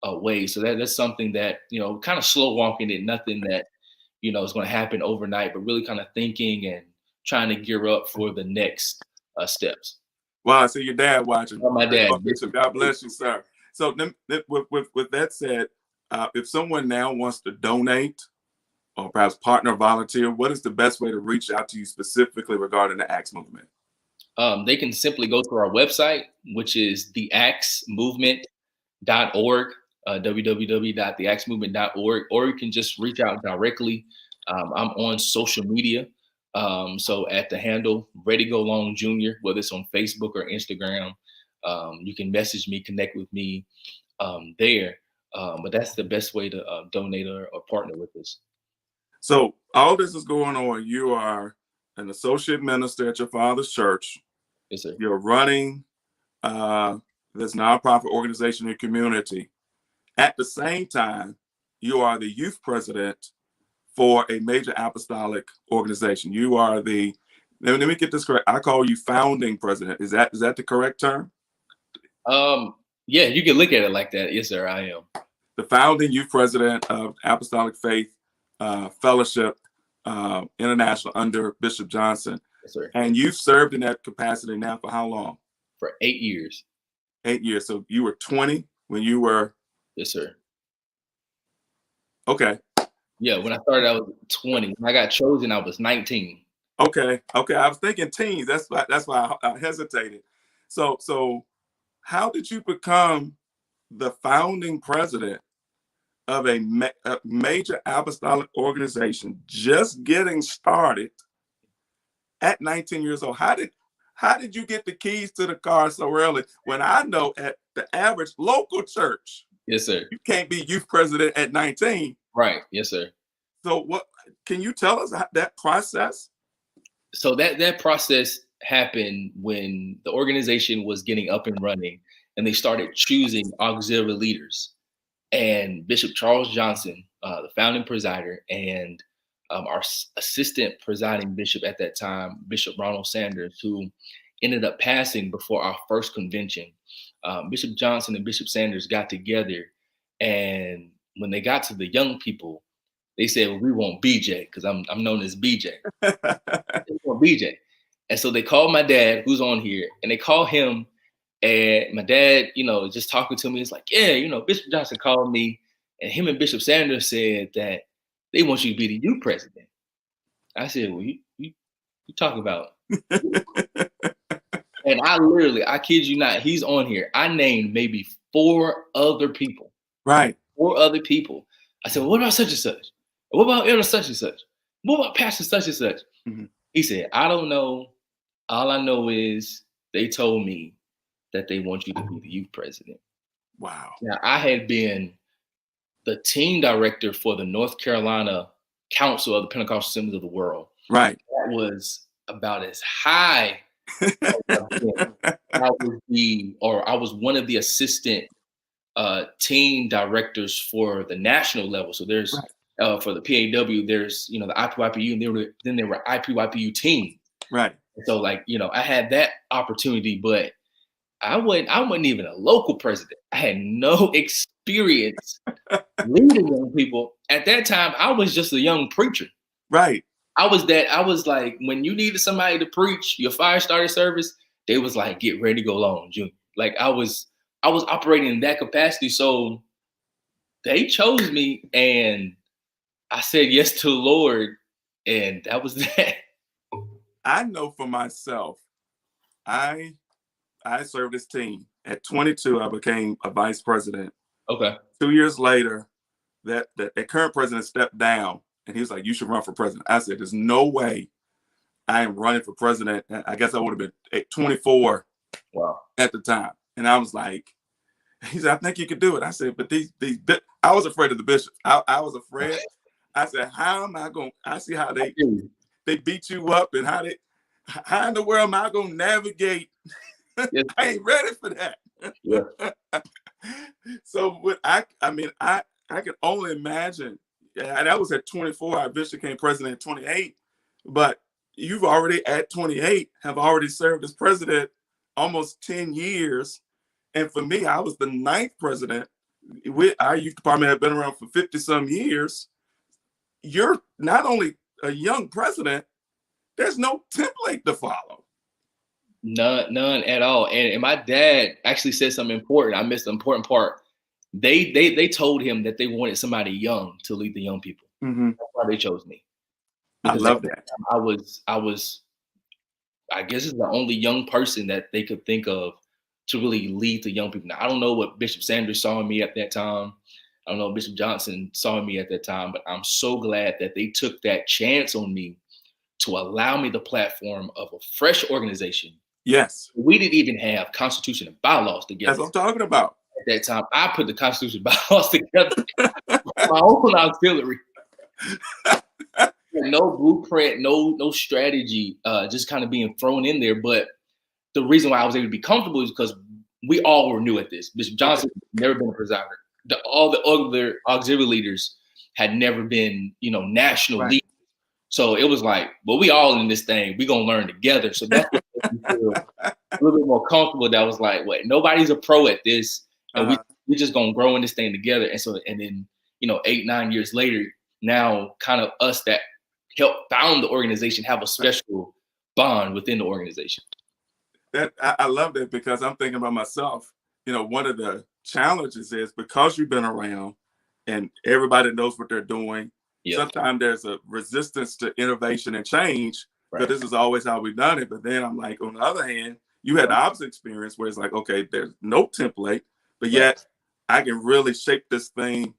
C: ways. So that's something that, kind of slow walking it, nothing that, is going to happen overnight, but really kind of thinking and trying to gear up for the next steps.
B: Wow, I see your dad watching.
C: Oh, my dad.
B: God bless you, sir. So with that said, if someone now wants to donate or perhaps partner or volunteer, what is the best way to reach out to you specifically regarding the Acts movement?
C: They can simply go to our website, which is theactsmovement.org, www.theactsmovement.org, or you can just reach out directly. I'm on social media. So at the handle Reddgo Long Jr., whether it's on Facebook or Instagram, you can message me, connect with me there. But that's the best way to donate or partner with us.
B: So all this is going on. You are an associate minister at your father's church.
C: Yes, sir.
B: You're running this nonprofit organization in your community. At the same time, you are the youth president for a major apostolic organization. You are the, let me get this correct. I call you founding president. Is that the correct term?
C: Yeah, you can look at it like that. Yes, sir, I am.
B: The founding youth president of Apostolic Faith Fellowship International under Bishop Johnson.
C: Yes, sir.
B: And you've served in that capacity now for how long?
C: For 8 years.
B: 8 years. So you were 20 when you were?
C: Yes, sir.
B: Okay.
C: Yeah, when I started, I was 20. When I got chosen, I was 19.
B: Okay. I was thinking teens. That's why I hesitated. So how did you become the founding president of a major apostolic organization just getting started at 19 years old? How did you get the keys to the car so early when I know at the average local church,
C: yes, sir,
B: you can't be youth president at 19?
C: Right. Yes, sir.
B: So what can you tell us that process?
C: So that process happened when the organization was getting up and running, and they started choosing auxiliary leaders. And Bishop Charles Johnson, the founding presider, and our assistant presiding bishop at that time, Bishop Ronald Sanders, who ended up passing before our first convention. Bishop Johnson and Bishop Sanders got together, and when they got to the young people, they said, well, we want BJ, because I'm known as BJ. They want BJ. And so they called my dad, who's on here, and they called him. And my dad, just talking to me, it's like, yeah, Bishop Johnson called me, and him and Bishop Sanders said that they want you to be the youth president. I said, well, you talking about? And I kid you not, he's on here. I named maybe 4 other people.
B: Right.
C: 4 other people. I said, well, what about such and such? What about elder such and such? What about pastor such and such? Mm-hmm. He said, I don't know. All I know is they told me that they want you to be the youth president.
B: Wow.
C: Now, I had been the team director for the North Carolina Council of the Pentecostal Assemblies of the World.
B: Right.
C: That was about as high as I was one of the assistant team directors for the national level. So there's for the PAW, there's the IPYPU, and then there were IPYPU team. Right. So I had that opportunity, but I wasn't even a local president. I had no experience leading young people. At that time, I was just a young preacher. Right. I was like, when you needed somebody to preach your fire starter service, they was like, get ready to go long, Junior. Like I was operating in that capacity. So they chose me, and I said yes to the Lord, and that was that.
B: I know for myself, I served this team. At 22, I became a vice president. Okay. 2 years later, that current president stepped down, and he was like, you should run for president. I said, there's no way I am running for president. I guess I would have been at 24 at the time. And I was like, he said, I think you could do it. I said, but these I was afraid of the bishops. I was afraid. I said, how am I going? I see how they beat you up, and how in the world am I going to navigate? Yes. I ain't ready for that. Yeah. So what I I can only imagine. Yeah, that was at 24. I eventually became president at 28. But you've already, at 28, have already served as president almost 10 years. And for me, I was the 9th president. Our youth department had been around for 50 some years. You're not only a young president, there's no template to follow.
C: None at all. And my dad actually said something important. I missed the important part. They told him that they wanted somebody young to lead the young people.
B: Mm-hmm.
C: That's why they chose me.
B: Because I love that.
C: I guess it's the only young person that they could think of to really lead the young people. Now, I don't know what Bishop Sanders saw in me at that time. I don't know what Bishop Johnson saw in me at that time, but I'm so glad that they took that chance on me to allow me the platform of a fresh organization.
B: Yes.
C: We didn't even have Constitution and bylaws together.
B: That's what I'm talking about.
C: At that time, I put the Constitution and bylaws together. My own auxiliary. No blueprint, no strategy, just kind of being thrown in there. But the reason why I was able to be comfortable is because we all were new at this. Bishop Johnson had never been a presider. All the other auxiliary leaders had never been, national leaders. So it was like, well, we all in this thing. We're going to learn together. So that's what made me feel a little bit more comfortable. That was like, what? Nobody's a pro at this. And we just going to grow in this thing together. And then, 8-9 years later, now kind of us that helped found the organization have a special bond within the organization.
B: That I love that, because I'm thinking about myself. One of the challenges is, because you've been around and everybody knows what they're doing, sometimes there's a resistance to innovation and change, but this is always how we've done it. But then I'm like, on the other hand, you had the opposite experience where it's like, okay, there's no template, but yet I can really shape this thing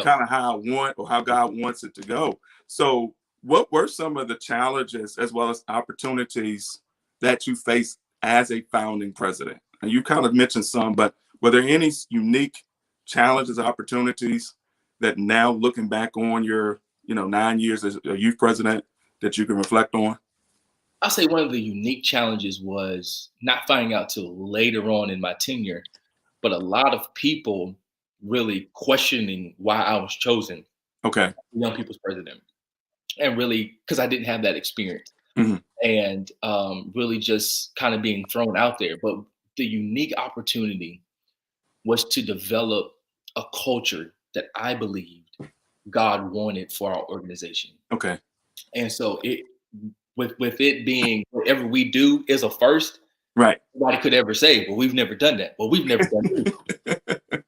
B: kind of how I want, or how God wants it to go. So what were some of the challenges as well as opportunities that you faced as a founding president? And you kind of mentioned some, but were there any unique challenges, opportunities that now, looking back on your 9 years as a youth president, that you can reflect on?
C: I'll say one of the unique challenges was not finding out till later on in my tenure, but a lot of people really questioning why I was chosen young people's president. And really, because I didn't have that experience. Mm-hmm. And really just kind of being thrown out there. But the unique opportunity was to develop a culture that I believed God wanted for our organization. Okay. And so with it being whatever we do is a first, right? Nobody could ever say, well, we've never done that. Well, we've never done it.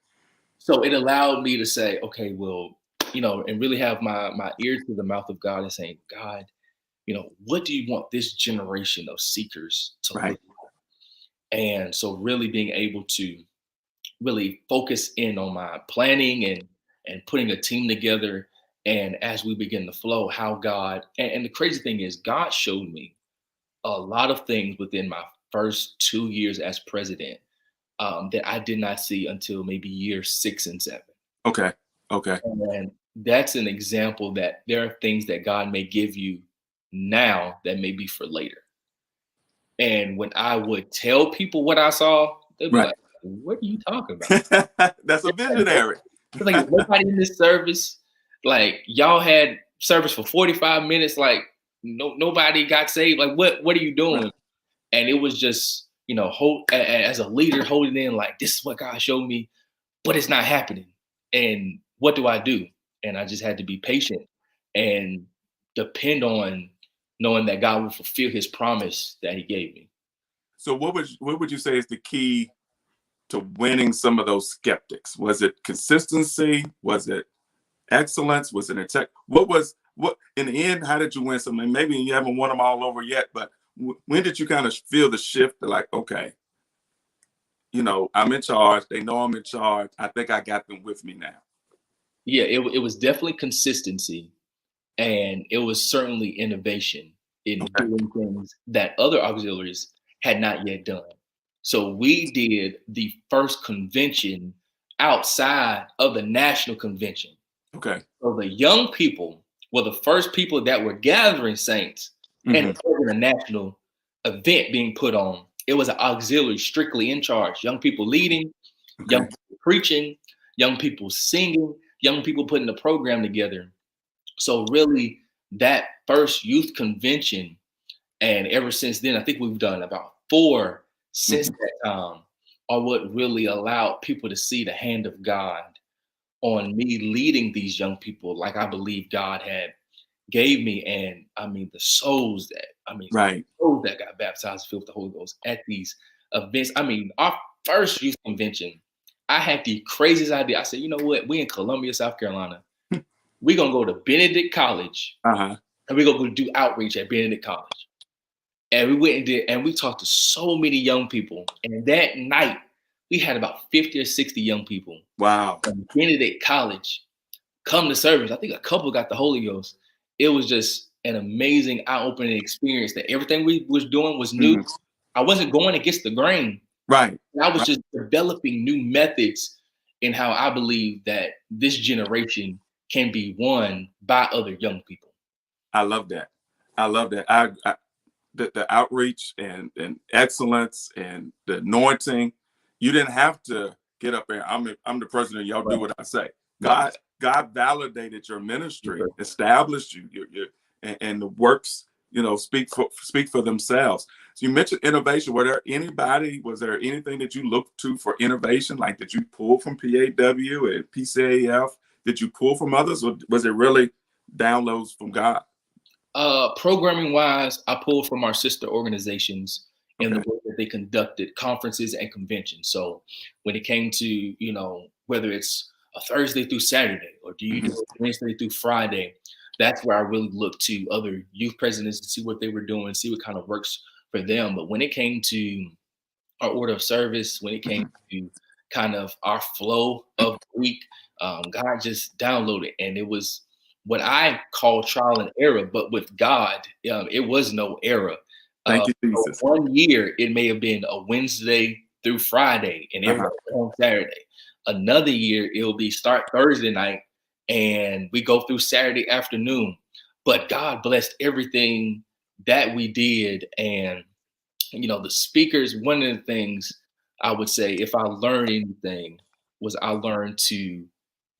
C: So it allowed me to say, okay, well, and really have my ear to the mouth of God and saying, God, what do you want this generation of seekers to look like? And so really being able to really focus in on my planning and putting a team together. And as we begin to flow, how God, and the crazy thing is, God showed me a lot of things within my first 2 years as president that I did not see until maybe year 6 and 7. Okay. And that's an example that there are things that God may give you now that may be for later. And when I would tell people what I saw, they'd be like, what are you talking about?
B: That's a visionary.
C: Like, nobody in this service, like, y'all had service for 45 minutes, like nobody got saved. Like, what are you doing? Right. And it was just, as a leader holding in, like, this is what God showed me, but it's not happening. And what do I do? And I just had to be patient and depend on knowing that God will fulfill his promise that he gave me.
B: So what would you say is the key to winning some of those skeptics? Was it consistency? Was it excellence? Was it what in the end, how did you win some? And maybe you haven't won them all over yet, but when did you kind of feel the shift to like, okay, I'm in charge. They know I'm in charge. I think I got them with me now.
C: Yeah, it was definitely consistency. And it was certainly innovation in doing things that other auxiliaries had not yet done. So we did the first convention outside of the national convention. Okay. So the young people were the first people that were gathering saints and a national event being put on. It was an auxiliary strictly in charge. Young people leading, young people preaching, young people singing. young people putting the program together. So really, that first youth convention, and ever since then, I think we've done about 4 since that time, are what really allowed people to see the hand of God on me leading these young people like I believe God had gave me. And I mean, the souls that,
B: Right.
C: souls that got baptized, filled with the Holy Ghost at these events. I mean, our first youth convention, I had the craziest idea. I said, you know what? We in Columbia, South Carolina. We're going to go to Benedict College, and we're going to go do outreach at Benedict College. And we went and did, and we talked to so many young people. And that night, we had about 50 or 60 young people.
B: Wow.
C: From Benedict College come to service. I think a couple got the Holy Ghost. It was just an amazing, eye-opening experience that everything we was doing was new. I wasn't going against the grain.
B: Right.
C: I was just developing new methods in how I believe that this generation can be won by other young people.
B: I love that. I love that. The outreach and excellence and the anointing, you didn't have to get up there. I'm the president. Y'all do what I say. God validated your ministry, established you, and the works, speak for themselves. So you mentioned innovation. Was there anything that you looked to for innovation? Like, did you pull from PAW and PCAF? Did you pull from others, or was it really downloads from God?
C: Programming wise, I pulled from our sister organizations in the way that they conducted conferences and conventions. So when it came to, whether it's a Thursday through Saturday, or do you do it Wednesday through Friday, that's where I really looked to other youth presidents to see what they were doing, see what kind of works for them. But when it came to our order of service, when it came to kind of our flow of the week, God just downloaded, and it was what I call trial and error. But with God, it was no error.
B: Thank you, Jesus.
C: One year, it may have been a Wednesday through Friday, and everybody on Saturday. Another year, it'll be start Thursday night, and we go through Saturday afternoon. But God blessed everything that we did. And, the speakers, one of the things I would say, if I learned anything, was I learned to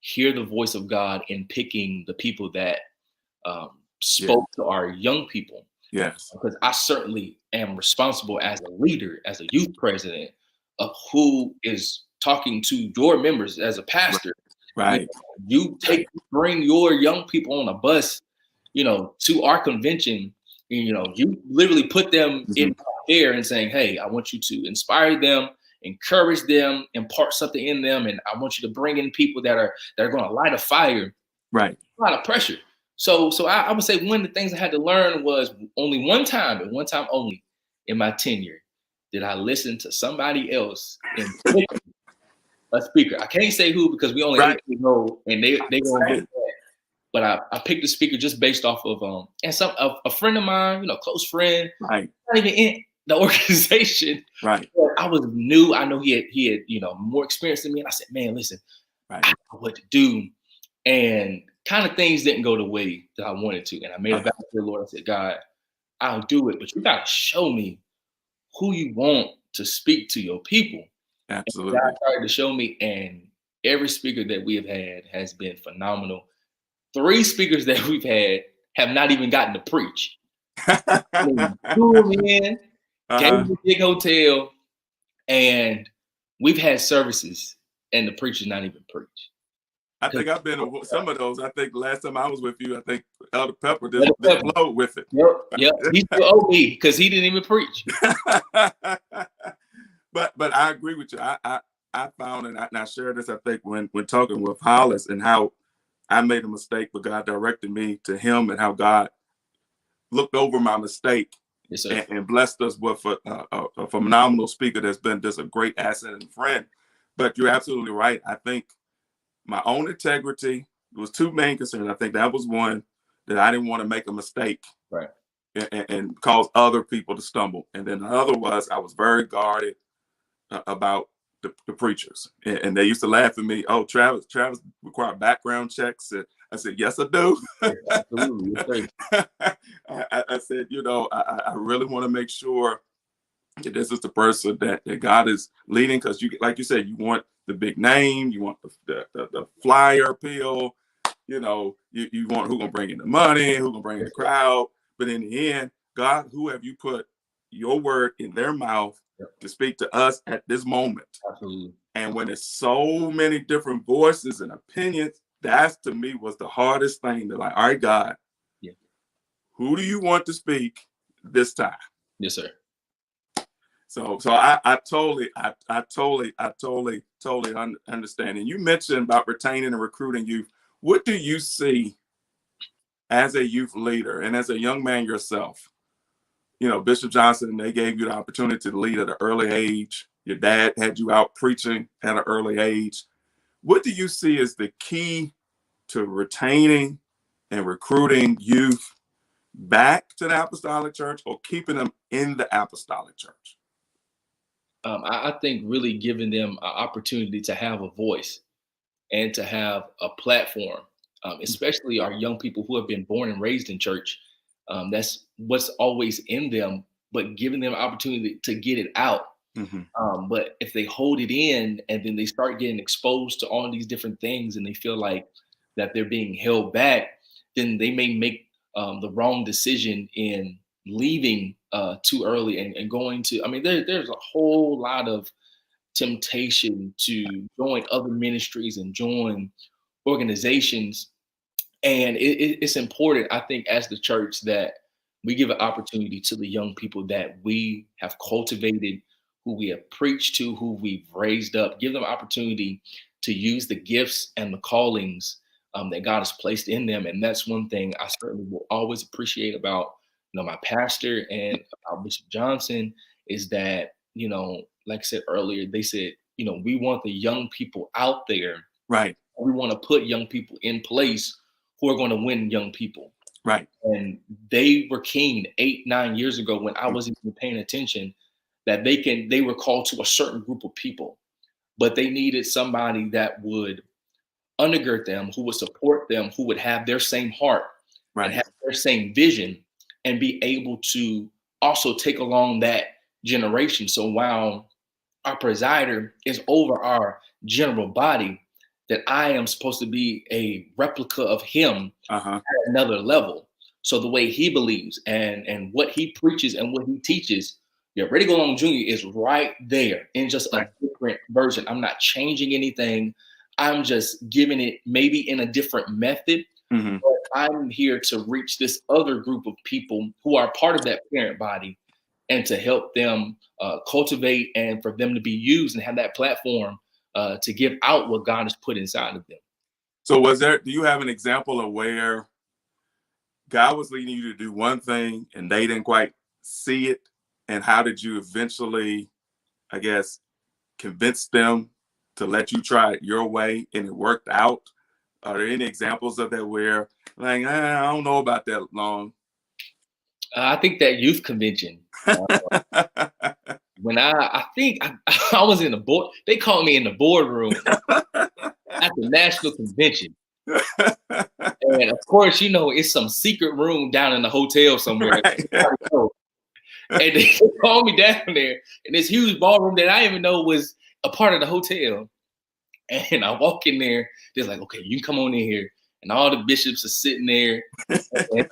C: hear the voice of God in picking the people that spoke to our young people.
B: Yes.
C: Because I certainly am responsible as a leader, as a youth president, of who is talking to your members as a pastor.
B: Right.
C: You bring your young people on a bus, to our convention. You literally put them in there and saying, hey, I want you to inspire them, encourage them, impart something in them, and I want you to bring in people that are going to light a fire.
B: Right.
C: A lot of pressure. So I would say one of the things I had to learn was only one time, and one time only in my tenure, did I listen to somebody else and pick a speaker. I can't say who, because we only know, and they gonna get that. But I picked a speaker just based off of and a friend of mine, close friend, not even in the organization.
B: Right.
C: I was new. I know he had more experience than me. And I said, man, listen, I know what to do. And kind of things didn't go the way that I wanted to. And I made a vow to the Lord. I said, God, I'll do it, but you got to show me who you want to speak to your people.
B: Absolutely.
C: And God started to show me, and every speaker that we have had has been phenomenal. 3 speakers that we've had have not even gotten to preach. Flew them in, gave them a big hotel, and we've had services, and the preacher's not even preached.
B: I think I've been to some of those. I think the last time I was with you, I think Elder Pepper just flowed with it.
C: Yep. He still owed me because he didn't even preach.
B: But I agree with you. I found, and I shared this, I think, when talking with Hollis, and how I made a mistake, but God directed me to him, and how God looked over my mistake and blessed us with a phenomenal speaker that's been just a great asset and friend. But you're absolutely right. I think my own integrity was 2 main concerns. I think that was one, that I didn't want to make a mistake,
C: right,
B: and cause other people to stumble. And then the other was, I was very guarded about the preachers, and they used to laugh at me. Oh, Travis require background checks. And I said, yes, I do.
C: Absolutely.
B: I said, I really want to make sure that this is the person that God is leading, because like you said, you want the big name, you want the flyer appeal, you want who gonna bring in the money, who gonna bring in the crowd. But in the end, God, who have you put your word in their mouth to speak to us at this moment?
C: Absolutely.
B: And when it's so many different voices and opinions, that's to me was the hardest thing. They're like, all right, God, who do you want to speak this time?
C: Yes, sir.
B: So I totally understand. And you mentioned about retaining and recruiting youth. What do you see as a youth leader and as a young man yourself? Bishop Johnson, they gave you the opportunity to lead at an early age. Your dad had you out preaching at an early age. What do you see as the key to retaining and recruiting youth back to the apostolic church or keeping them in the apostolic church?
C: I think really giving them an opportunity to have a voice and to have a platform, especially our young people who have been born and raised in church. That's what's always in them, but giving them opportunity to get it out. But if they hold it in and then they start getting exposed to all these different things and they feel like that they're being held back, then they may make the wrong decision in leaving too early and going to, there's a whole lot of temptation to join other ministries and join organizations. And it's important, I think, as the church that we give an opportunity to the young people that we have cultivated, who we have preached to, who we've raised up, give them opportunity to use the gifts and the callings that God has placed in them. And that's one thing I certainly will always appreciate about, my pastor and about Bishop Johnson is that, like I said earlier, they said, we want the young people out there.
B: Right.
C: We want to put young people in place who are going to win young people.
B: Right.
C: And they were keen 8-9 years ago when I wasn't even paying attention that they were called to a certain group of people, but they needed somebody that would undergird them, who would support them, who would have their same heart and have their same vision and be able to also take along that generation. So while our presider is over our general body, that I am supposed to be a replica of him at another level. So the way he believes and what he preaches and what he teaches, Reddgo Jr. is right there in just a different version. I'm not changing anything. I'm just giving it maybe in a different method. But I'm here to reach this other group of people who are part of that parent body and to help them cultivate and for them to be used and have that platform to give out what God has put inside of them.
B: So do you have an example of where God was leading you to do one thing and they didn't quite see it? And how did you eventually, I guess, convince them to let you try it your way and it worked out? Are there any examples of that where, like, I don't know about that long?
C: I think that youth convention. When I think I was in the board, they called me in the boardroom at the national convention. And of course, it's some secret room down in the hotel somewhere. And they called me down there in this huge ballroom that I didn't even know was a part of the hotel. And I walk in there, they're like, okay, you can come on in here. And all the bishops are sitting there. And,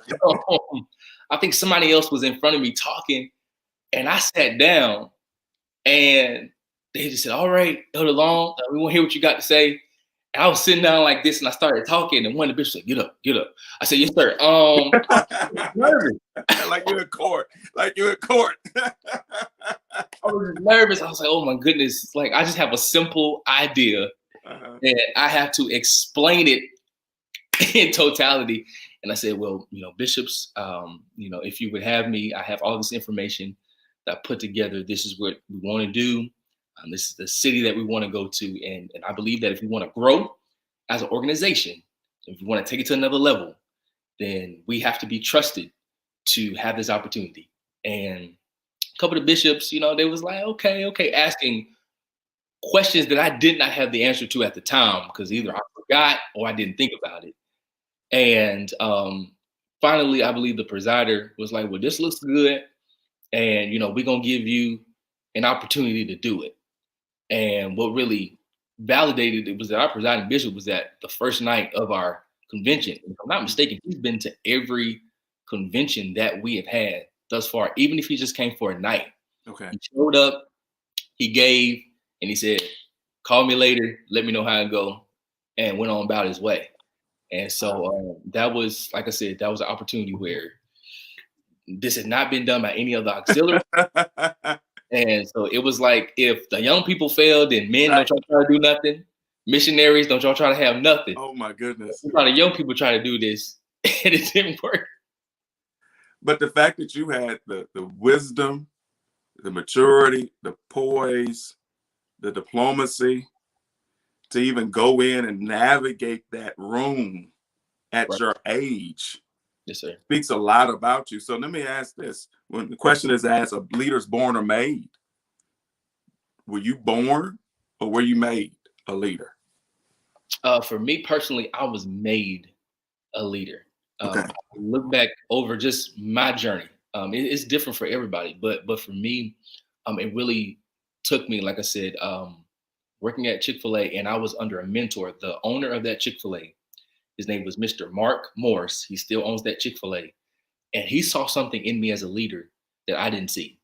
C: I think somebody else was in front of me talking. And I sat down and they just said, all right, Elder Long, we want to hear what you got to say. And I was sitting down like this and I started talking. And one of the bishops said, get up, get up. I said, yes, sir. I was nervous.
B: Like you're in court. Like you're in court.
C: I was nervous. I was like, oh my goodness. Like, I just have a simple idea and I have to explain it in totality. And I said, well, bishops, if you would have me, I have all this information that I put together. This is what we want to do. This is the city that we want to go to. And I believe that if we want to grow as an organization, if we want to take it to another level, then we have to be trusted to have this opportunity. And a couple of bishops, they was like, okay, asking questions that I did not have the answer to at the time because either I forgot or I didn't think about it. And finally, I believe the presider was like, well, this looks good. And, we're going to give you an opportunity to do it. And what really validated, it was that our presiding bishop was at the first night of our convention. If I'm not mistaken, he's been to every convention that we have had thus far, even if he just came for a night.
B: Okay.
C: He showed up, he gave, and he said, call me later, let me know how it go, and went on about his way. And so that was, like I said, that was an opportunity where this had not been done by any other auxiliary. And so it was like, if the young people failed, then men don't try to do nothing. Missionaries don't y'all try to have nothing.
B: Oh my goodness.
C: A lot of young people try to do this, and it didn't work.
B: But the fact that you had the wisdom, the maturity, the poise, the diplomacy to even go in and navigate that room at your age,
C: yes, sir,
B: speaks a lot about you. So let me ask this. When the question is asked, are leaders born or made? Were you born or were you made a leader?
C: For me personally, I was made a leader.
B: Okay.
C: Look back over just my journey. It's different for everybody, but for me, it really took me, like I said, working at Chick-fil-A, and I was under a mentor. The owner of that Chick-fil-A, his name was Mr. Mark Morris. He still owns that Chick-fil-A, and he saw something in me as a leader that I didn't see.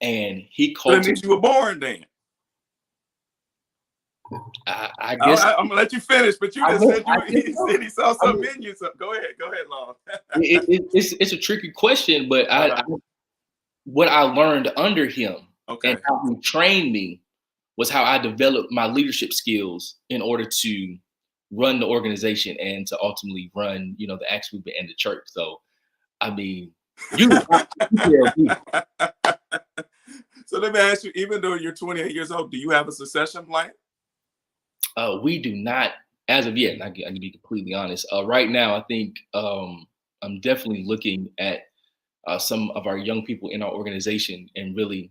C: And he called.
B: That means you were born then.
C: I guess
B: I'm gonna let you finish, but you just said he saw something in you. So go ahead, Long.
C: It's a tricky question, but what I learned under him and how he trained me was how I developed my leadership skills in order to run the organization and to ultimately run, the Acts movement and the church. So, I mean,
B: So let me ask you, even though you're 28 years old, do you have a succession plan?
C: We do not, as of yet. And I can be completely honest. Right now, I think I'm definitely looking at some of our young people in our organization and really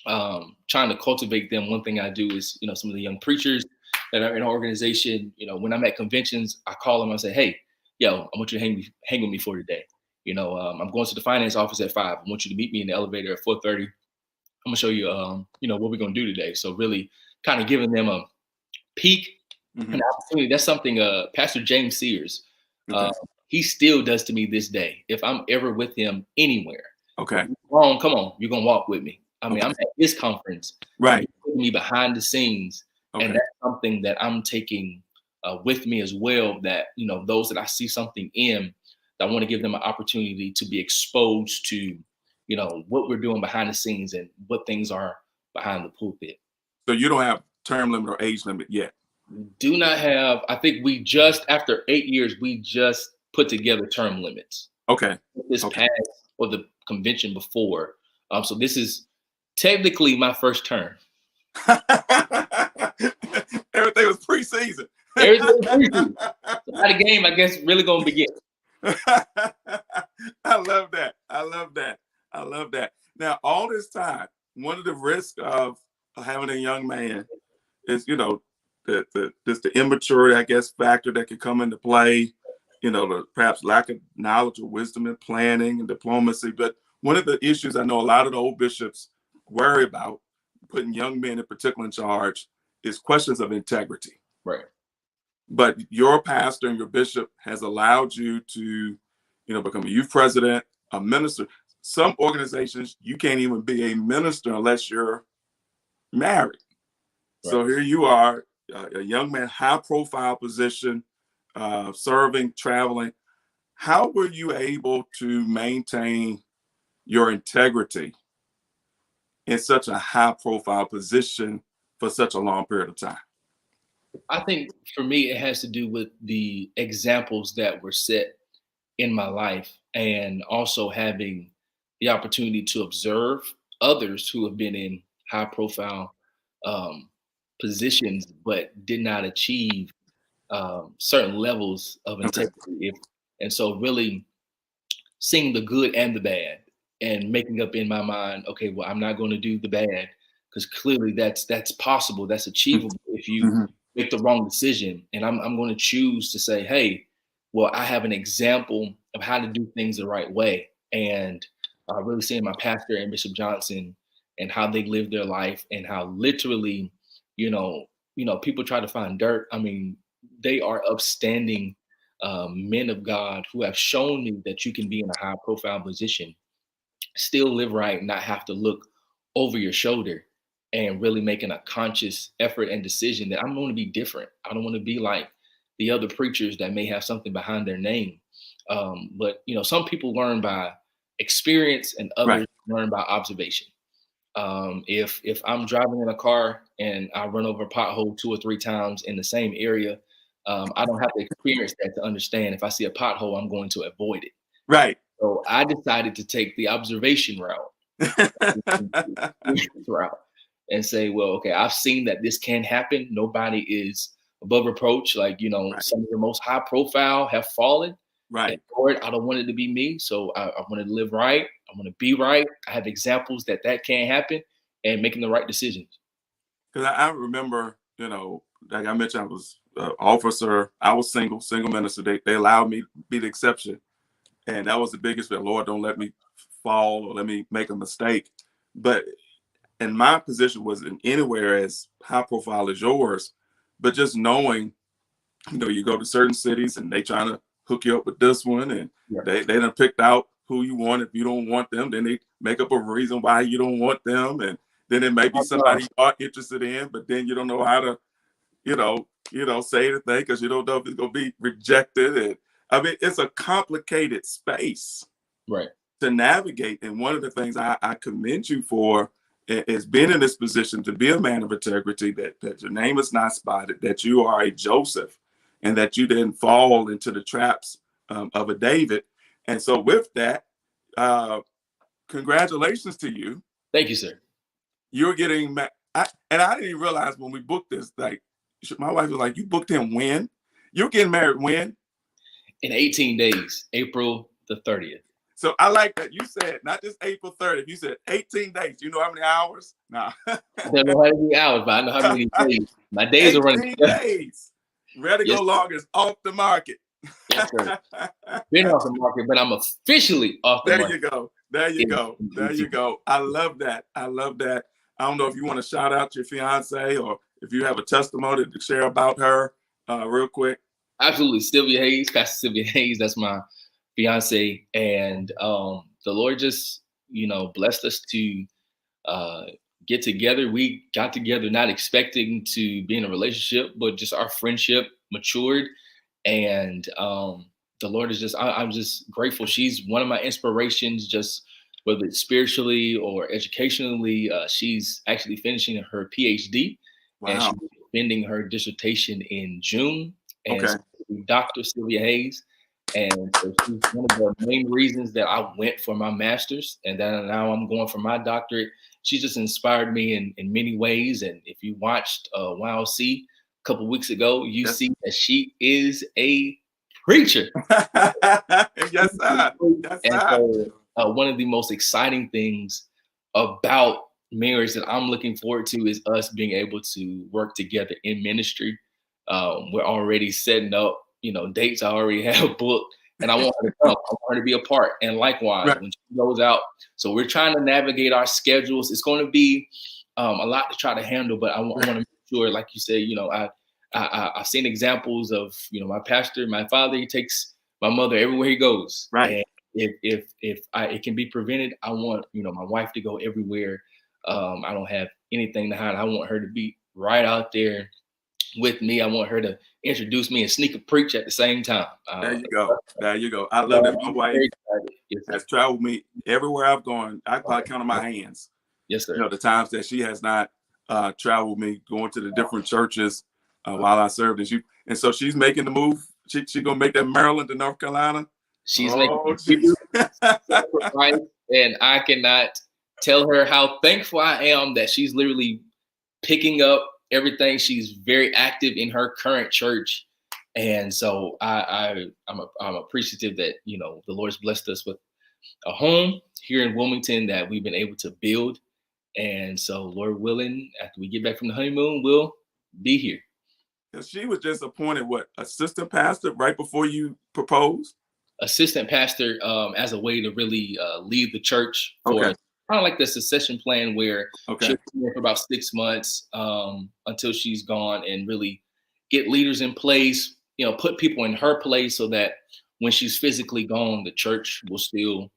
C: trying to cultivate them. One thing I do is, some of the young preachers that are in our organization, when I'm at conventions, I call them and say, hey, I want you to hang with me for today. I'm going to the finance office at 5. I want you to meet me in the elevator at 4:30. I'm gonna show you, what we're gonna do today. So really kind of giving them a peek, an opportunity. That's something Pastor James Sears, he still does to me this day. If I'm ever with him anywhere, come on, you're gonna walk with me. I mean, I'm at this conference,
B: right?
C: Putting me behind the scenes, and that's something that I'm taking with me as well. That those that I see something in, I want to give them an opportunity to be exposed to, what we're doing behind the scenes and what things are behind the pulpit.
B: So you don't have term limit or age limit yet?
C: Do not have. I think we just, after 8 years, we just put together term limits. This past or the convention before. So this is technically my first term.
B: Everything was preseason.
C: Everything was preseason. So now the game, I guess, really gonna begin.
B: I love that. Now, all this time, one of the risks of having a young man is, the immaturity, I guess, factor that could come into play, the perhaps lack of knowledge or wisdom and planning and diplomacy. But one of the issues I know a lot of the old bishops worry about, putting young men in particular in charge, is questions of integrity.
C: Right.
B: But your pastor and your bishop has allowed you to, become a youth president, a minister. Some organizations, you can't even be a minister unless you're married. Right. So here you are, a young man, high profile position, serving, traveling. How were you able to maintain your integrity in such a high profile position for such a long period of time?
C: I think for me, it has to do with the examples that were set in my life, and also having the opportunity to observe others who have been in high profile positions, but did not achieve certain levels of integrity. And so really seeing the good and the bad and making up in my mind, okay, well, I'm not going to do the bad, because clearly that's possible. That's achievable if you make the wrong decision. And I'm going to choose to say, hey, well, I have an example of how to do things the right way. And really seeing my pastor and Bishop Johnson and how they live their life, and how literally, people try to find dirt. I mean, they are upstanding men of God who have shown me that you can be in a high profile position, still live right, not have to look over your shoulder, and really making a conscious effort and decision that I'm going to be different. I don't want to be like the other preachers that may have something behind their name. But some people learn by experience and others learn by observation. If I'm driving in a car and I run over a pothole 2 or 3 times in the same area, I don't have to experience that to understand if I see a pothole, I'm going to avoid it.
B: Right.
C: So I decided to take the observation route, and say, well, okay, I've seen that this can happen. Nobody is above reproach. Like, some of the most high profile have fallen.
B: Right.
C: And Lord, I don't want it to be me. So I want to live right. I want to be right. I have examples that can't happen, and making the right decisions.
B: Because I remember, like I mentioned, I was an officer. I was single minister. They allowed me to be the exception. And that was the biggest thing. Lord, don't let me fall or let me make a mistake. But and my position wasn't anywhere as high profile as yours. But just knowing, you go to certain cities and they trying to hook you up with this one, and they done picked out who you want. If you don't want them, then they make up a reason why you don't want them. And then it may be somebody you are interested in, but then you don't know how to, say the thing because you don't know if it's going to be rejected. And I mean, it's a complicated space to navigate. And one of the things I commend you for is being in this position to be a man of integrity, that your name is not spotted, that you are a Joseph, and that you didn't fall into the traps of a David. And so with that, congratulations to you.
C: Thank you, sir.
B: You're getting I didn't even realize when we booked this, like my wife was like, you booked him when? You're getting married when?
C: In 18 days, April the 30th.
B: So I like that you said not just April 30th, you said 18 days. You know how many hours? Nah.
C: I don't know how many hours, but I know how many days. My days are running.
B: 18 days. Reddgo log is off the market.
C: Yes, sir. Been off the market, but I'm officially off the market.
B: There you go. I love that. I don't know if you want to shout out your fiance or if you have a testimony to share about her real quick.
C: Absolutely. Sylvia Hayes, Pastor Sylvia Hayes, that's my fiance. And the Lord just, blessed us to get together. We got together not expecting to be in a relationship, but just our friendship matured. And the Lord is I'm just grateful. She's one of my inspirations, just whether it's spiritually or educationally. She's actually finishing her PhD.
B: Wow.
C: And she's defending her dissertation in June. And so Dr. Sylvia Hayes. And so she's one of the main reasons that I went for my master's, and then now I'm going for my doctorate. She just inspired me in many ways. And if you watched YLC a couple of weeks ago, you see that she is a preacher.
B: Yes, sir.
C: And so one of the most exciting things about marriage that I'm looking forward to is us being able to work together in ministry. We're already setting up, dates I already have booked, and I want her to come. I want her to be a part. And likewise, when she goes out. So we're trying to navigate our schedules. It's going to be a lot to try to handle, but I want to make sure, like you said, I've seen examples of, my pastor, my father, he takes my mother everywhere he goes.
B: Right.
C: And if it can be prevented, I want, my wife to go everywhere. I don't have anything to hide. I want her to be right out there with me. I want her to introduce me and sneak a preach at the same time.
B: There you go. I love that. My wife has traveled me everywhere I've gone. I probably count on my hands.
C: Yes, sir.
B: The times that she has not traveled me, going to the different churches while I served. And so she's making the move. She's gonna make that Maryland to North Carolina.
C: She's making right, and I cannot tell her how thankful I am that she's literally picking up everything. She's very active in her current church. And so I'm appreciative that, the Lord's blessed us with a home here in Wilmington that we've been able to build. And so, Lord willing, after we get back from the honeymoon, we'll be here.
B: She was just appointed, assistant pastor right before you proposed?
C: Assistant pastor as a way to really lead the church for kind of like the succession plan where
B: Okay.
C: she'll be there for about 6 months until she's gone, and really get leaders in place, put people in her place so that when she's physically gone, the church will still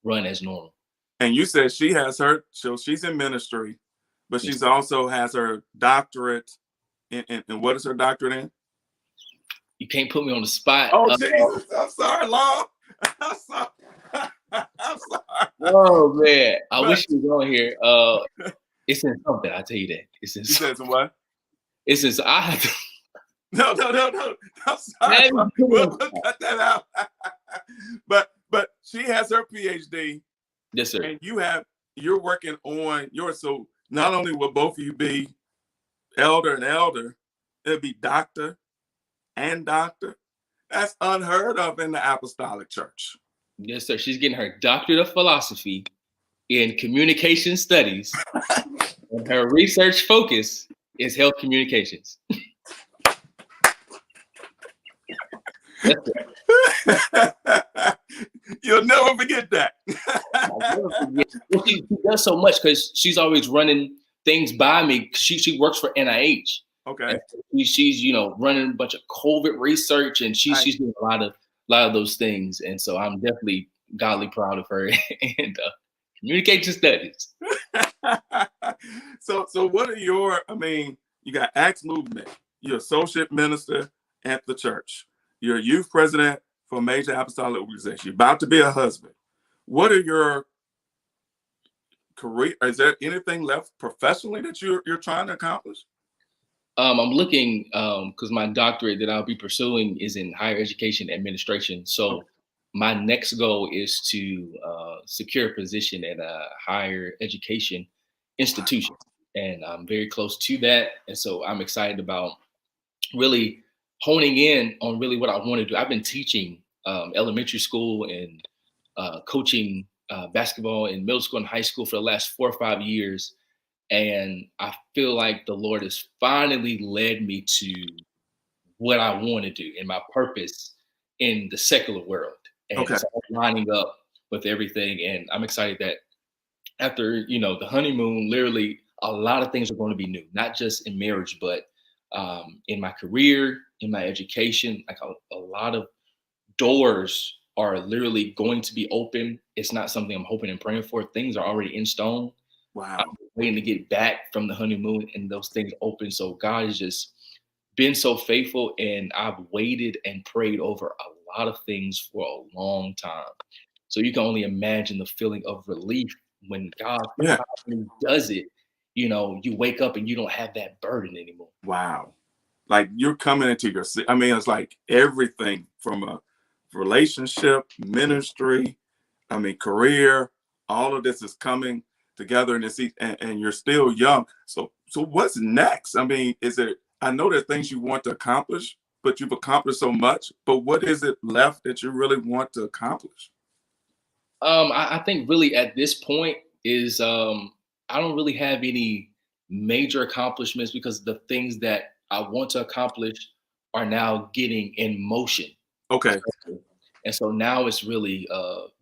C: run as normal.
B: And you said she has her, so she's in ministry, but she's also has her doctorate in what is her doctorate in?
C: You can't put me on the spot.
B: Oh, Jesus. I'm sorry, Law. I'm sorry. I'm sorry.
C: Oh, man. I wish you was on here. It's in something. I'll tell you that. It's in
B: You said some what?
C: It's in, I have to.
B: No. I'm sorry. We'll cut that out. But she has her PhD.
C: Yes, sir.
B: And you're working on yours. So not only will both of you be elder and elder, it'll be doctor and doctor. That's unheard of in the apostolic church.
C: Yes, sir. She's getting her doctorate of philosophy in communication studies. And her research focus is health communications.
B: You'll never forget that.
C: Well, she does so much because she's always running things by me. She works for NIH.
B: Okay.
C: She's running a bunch of COVID research, and she's doing a lot of those things. And so I'm definitely godly proud of her and communication studies.
B: So what are you got Acts Movement, you're associate minister at the church, you're a youth president for a major apostolic organization, you're about to be a husband. What are your career? Is there anything left professionally that you're trying to accomplish?
C: I'm looking because my doctorate that I'll be pursuing is in higher education administration. So my next goal is to secure a position at a higher education institution. And I'm very close to that. And so I'm excited about really honing in on really what I want to do. I've been teaching elementary school and coaching basketball in middle school and high school for the last 4 or 5 years. And I feel like the Lord has finally led me to what I want to do and my purpose in the secular world. And so I'm lining up with everything. And I'm excited that after, the honeymoon, literally a lot of things are going to be new, not just in marriage, but in my career, in my education. Like a lot of doors are literally going to be open. It's not something I'm hoping and praying for. Things are already in stone.
B: Wow.
C: I'm waiting to get back from the honeymoon and those things open. So God has just been so faithful, and I've waited and prayed over a lot of things for a long time. So you can only imagine the feeling of relief when God finally does it. You wake up and you don't have that burden anymore.
B: Wow. Like you're coming into it's like everything from a relationship, ministry, career, all of this is coming together in this, and you're still young. So what's next? I know there's things you want to accomplish, but you've accomplished so much, but what is it left that you really want to accomplish?
C: I think really at this point is I don't really have any major accomplishments because the things that I want to accomplish are now getting in motion.
B: Okay.
C: And so now it's really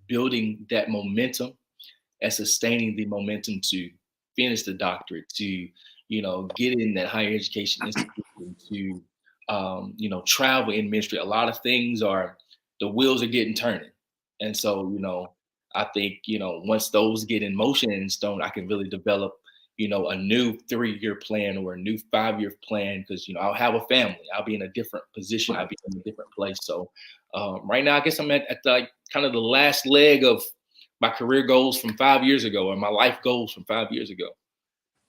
C: building that momentum and sustaining the momentum to finish the doctorate, to, get in that higher education institution, to, travel in ministry. A lot of things the wheels are getting turning. And so, I think, once those get in motion and in stone, I can really develop, a new 3-year plan or a new 5-year plan, because, I'll have a family. I'll be in a different position. I'll be in a different place. So right now, I guess I'm at the kind of the last leg of my career goals from 5 years ago, or my life goals from 5 years ago.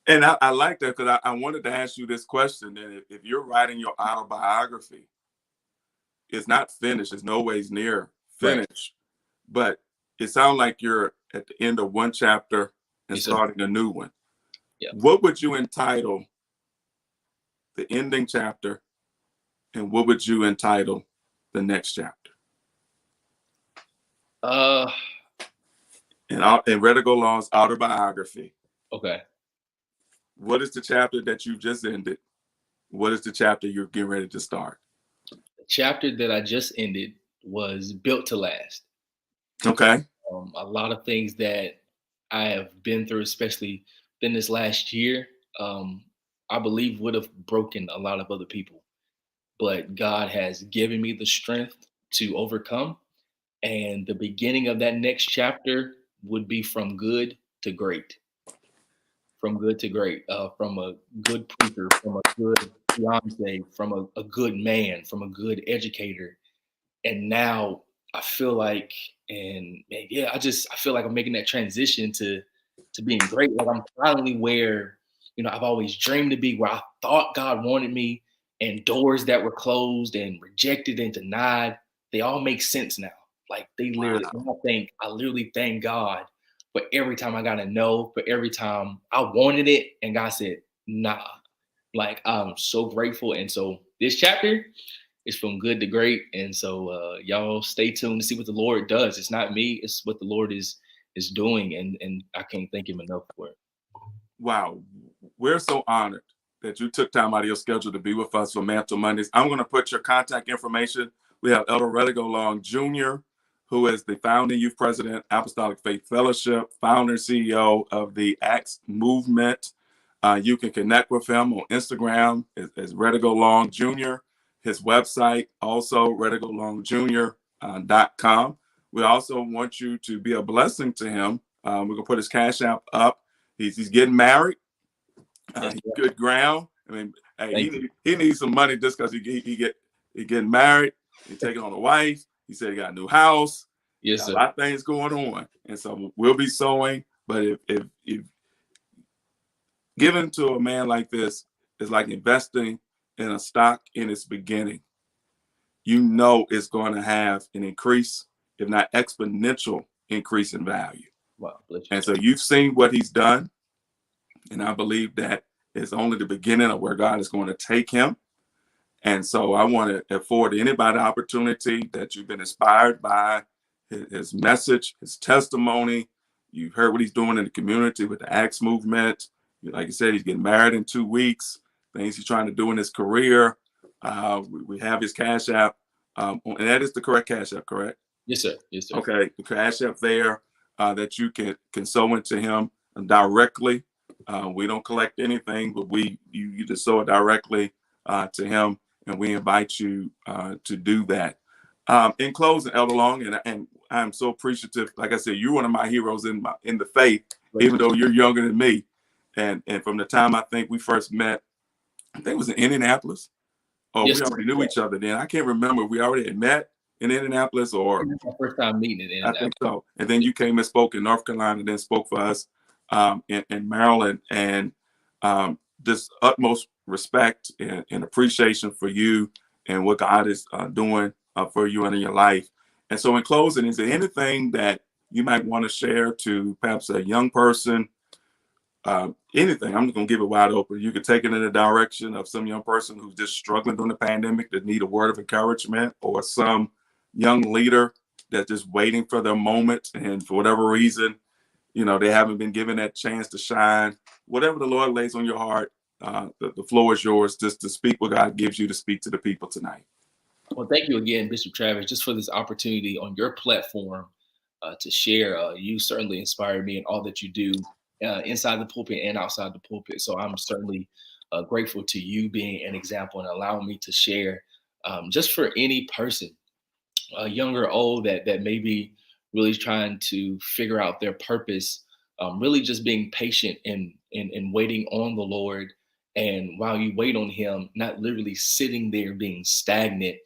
B: And I like that, because I wanted to ask you this question. And if you're writing your autobiography, it's not finished. It's no ways near finished. Right. But it sounds like you're at the end of one chapter and starting a new one. Yeah. What would you entitle the ending chapter, and what would you entitle the next chapter? In Reddgo Law's autobiography.
C: Okay.
B: What is the chapter that you just ended? What is the chapter you're getting ready to start?
C: The chapter that I just ended was Built to Last.
B: Okay.
C: A lot of things that I have been through, especially in this last year, I believe would have broken a lot of other people. But God has given me the strength to overcome. And the beginning of that next chapter would be from good to great. From good to great, from a good preacher, from a good fiance, from a good man, from a good educator. And now I feel like, and man, yeah, I feel like I'm making that transition to being great. Like I'm finally where, I've always dreamed to be, where I thought God wanted me, and doors that were closed and rejected and denied, they all make sense now. Like they literally,
B: Wow.
C: I literally thank God for every time I got a no, for every time I wanted it, and God said, nah. Like I'm so grateful. And so this chapter, it's from good to great. And so y'all stay tuned to see what the Lord does. It's not me, it's what the Lord is doing. And I can't thank him enough for it.
B: Wow. We're so honored that you took time out of your schedule to be with us for Mantle Mondays. I'm going to put your contact information. We have Elder Reddgo Long Jr., who is the founding youth president, Apostolic Faith Fellowship, founder, CEO of the Acts Movement. You can connect with him on Instagram as Reddgo Long Jr. His website, also reddgolongjr.com. We also want you to be a blessing to him. We're going to put his Cash App up. He's getting married. He's good ground. I mean, hey, he needs some money just because he getting married. He's taking on a wife. He said he got a new house.
C: Yes, sir.
B: A lot of things going on, and so we'll be sowing. But if giving to a man like this is like investing in a stock in its beginning, it's going to have an increase, if not exponential increase in value.
C: Wow,
B: and so you've seen what he's done. And I believe that is only the beginning of where God is going to take him. And so I want to afford anybody the opportunity that you've been inspired by his message, his testimony. You've heard what he's doing in the community with the Acts movement. Like you said, he's getting married in 2 weeks, things he's trying to do in his career. We have his Cash App. And that is the correct Cash App, correct?
C: Yes, sir. Yes, sir.
B: Okay, the Cash App there that you can sow into him directly. We don't collect anything, but you just sow it directly to him, and we invite you to do that. In closing, Elder Long, and I'm so appreciative. Like I said, you're one of my heroes in the faith, even though you're younger than me. And from the time I think we first met, I think it was in Indianapolis. Oh, yes, we already knew each other then. I can't remember. We already had met in Indianapolis, or
C: my first time meeting in Indianapolis.
B: I think so. And then you came and spoke in North Carolina, and then spoke for us in Maryland, and just utmost respect and appreciation for you and what God is doing for you and in your life. And so in closing, is there anything that you might want to share to perhaps a young person? Anything. I'm just going to give it wide open. You could take it in the direction of some young person who's just struggling during the pandemic that need a word of encouragement, or some young leader that's just waiting for their moment, and for whatever reason, they haven't been given that chance to shine. Whatever the Lord lays on your heart, the floor is yours, just to speak what God gives you to speak to the people tonight.
C: Well, thank you again, Bishop Travis, just for this opportunity on your platform to share. You certainly inspired me in all that you do inside the pulpit and outside the pulpit. So I'm certainly grateful to you being an example and allowing me to share just for any person, young or old, that may be really trying to figure out their purpose, really just being patient and waiting on the Lord. And while you wait on him, not literally sitting there being stagnant,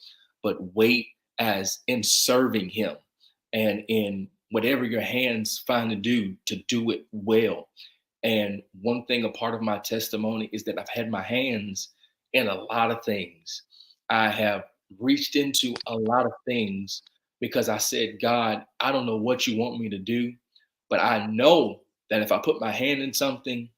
C: but wait as in serving him, and in whatever your hands find to do it well. And one thing, a part of my testimony, is that I've had my hands in a lot of things. I have reached into a lot of things because I said, God, I don't know what you want me to do, but I know that if I put my hand in something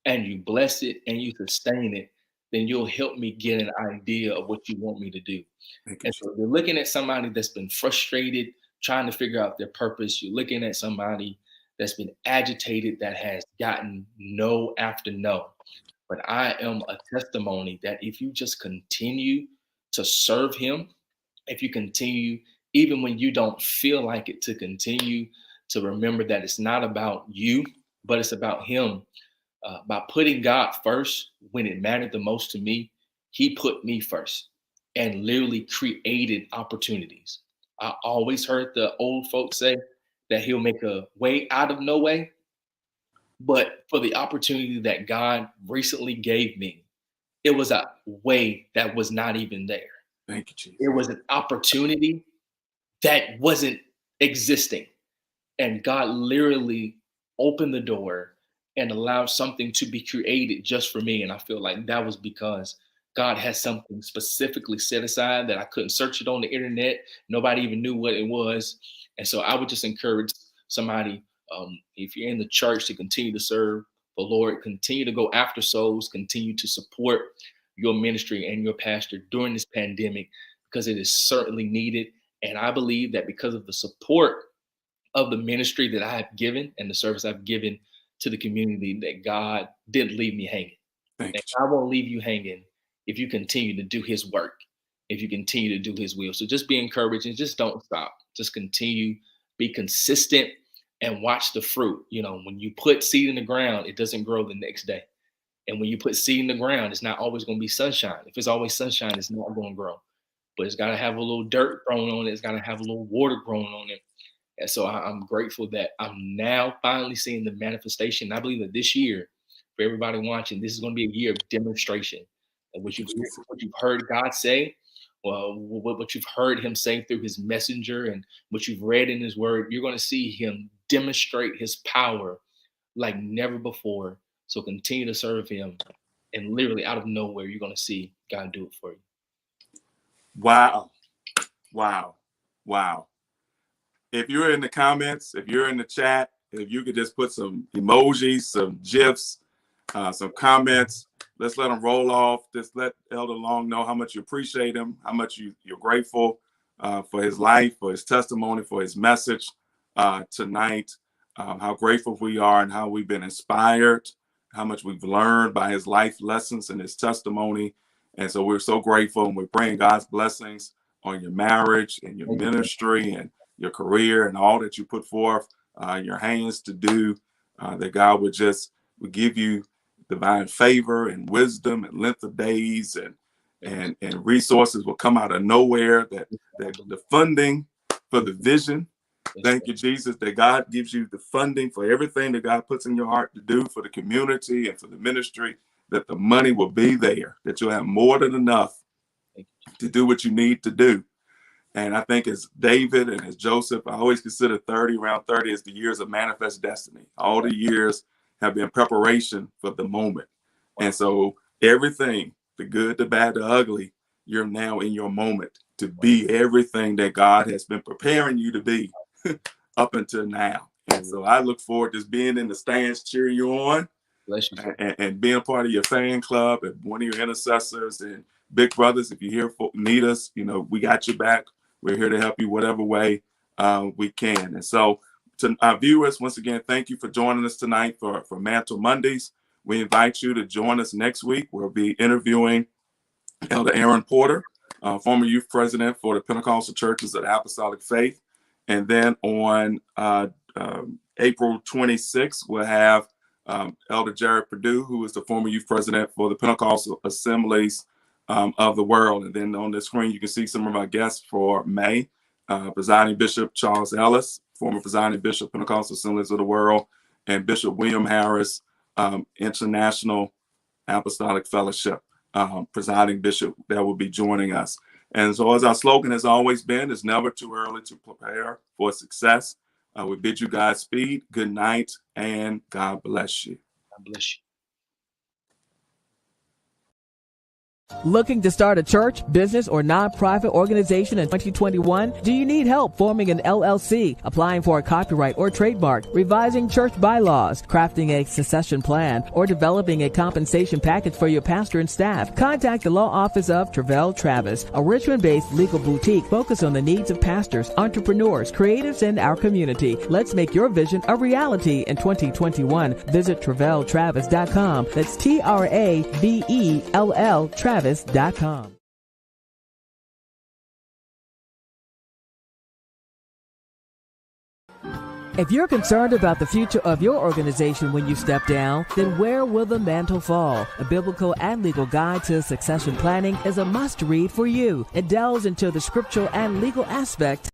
C: and you bless it and you sustain it, then you'll help me get an idea of what you want me to do. And so you're looking at somebody that's been frustrated, trying to figure out their purpose. You're looking at somebody that's been agitated, that has gotten no after no. But I am a testimony that if you just continue to serve him, if you continue, even when you don't feel like it, to continue to remember that it's not about you, but it's about him. By putting God first when it mattered the most to me, he put me first and literally created opportunities. I always heard the old folks say that he'll make a way out of no way. But for the opportunity that God recently gave me, it was a way that was not even there.
B: Thank you, Jesus.
C: It was an opportunity that wasn't existing. And God literally opened the door and allowed something to be created just for me. And I feel like that was because God has something specifically set aside that I couldn't search it on the internet. Nobody even knew what it was. And so I would just encourage somebody, if you're in the church, to continue to serve the Lord, continue to go after souls, continue to support your ministry and your pastor during this pandemic, because it is certainly needed. And I believe that because of the support of the ministry that I have given and the service I've given to the community, that God didn't leave me hanging.
B: Thank you.
C: I won't leave you hanging if you continue to do his work, if you continue to do his will. So just be encouraged and just don't stop. Just continue, be consistent, and watch the fruit. You know, when you put seed in the ground, it doesn't grow the next day. And when you put seed in the ground, it's not always going to be sunshine. If it's always sunshine, it's not going to grow. But it's got to have a little dirt thrown on it. It's got to have a little water growing on it. And so I'm grateful that I'm now finally seeing the manifestation. I believe that this year, for everybody watching, this is going to be a year of demonstration. And what you've heard God say, well, what you've heard him say through his messenger and what you've read in his word, you're going to see him demonstrate his power like never before. So continue to serve him. And literally out of nowhere, you're going to see God do it for you.
B: Wow. Wow. Wow. If you're in the comments, if you're in the chat, if you could just put some emojis, some GIFs, some comments, let's let them roll off. Just let Elder Long know how much you appreciate him, how much you're grateful for his life, for his testimony, for his message tonight, how grateful we are and how we've been inspired, how much we've learned by his life lessons and his testimony. And so we're so grateful, and we're praying God's blessings on your marriage and your ministry and your career and all that you put forth your hands to do, that God would give you divine favor and wisdom and length of days and resources will come out of nowhere, that the funding for the vision. Thank you, Jesus, that God gives you the funding for everything that God puts in your heart to do for the community and for the ministry, that the money will be there, that you'll have more than enough to do what you need to do. And I think as David and as Joseph, I always consider around 30 as the years of manifest destiny. All the years have been preparation for the moment. And so everything, the good, the bad, the ugly, you're now in your moment to be everything that God has been preparing you to be up until now. And so I look forward to just being in the stands cheering you on. Bless you, and being part of your fan club and one of your intercessors and big brothers. If you're here need us, we got your back. We're here to help you whatever way we can. And so to our viewers, once again, thank you for joining us tonight for Mantle Mondays. We invite you to join us next week. We'll be interviewing Elder Aaron Porter, former youth president for the Pentecostal Churches of the Apostolic Faith. And then on April 26th, we'll have Elder Jared Perdue, who is the former youth president for the Pentecostal Assemblies of the world. And then on the screen, you can see some of our guests for May. Presiding Bishop Charles Ellis, former presiding Bishop, Pentecostal Assemblies of the World, and Bishop William Harris, International Apostolic Fellowship, presiding bishop, that will be joining us. And so as our slogan has always been, it's never too early to prepare for success. We bid you Godspeed, good night, and God bless you.
C: God bless you.
A: Looking to start a church, business, or nonprofit organization in 2021? Do you need help forming an LLC, applying for a copyright or trademark, revising church bylaws, crafting a succession plan, or developing a compensation package for your pastor and staff? Contact the law office of Travell Travis, a Richmond-based legal boutique focused on the needs of pastors, entrepreneurs, creatives, and our community. Let's make your vision a reality in 2021. Visit TravellTravis.com. That's TRAVELL Travis.com. If you're concerned about the future of your organization when you step down, then where will the mantle fall? A biblical and legal guide to succession planning is a must-read for you. It delves into the scriptural and legal aspects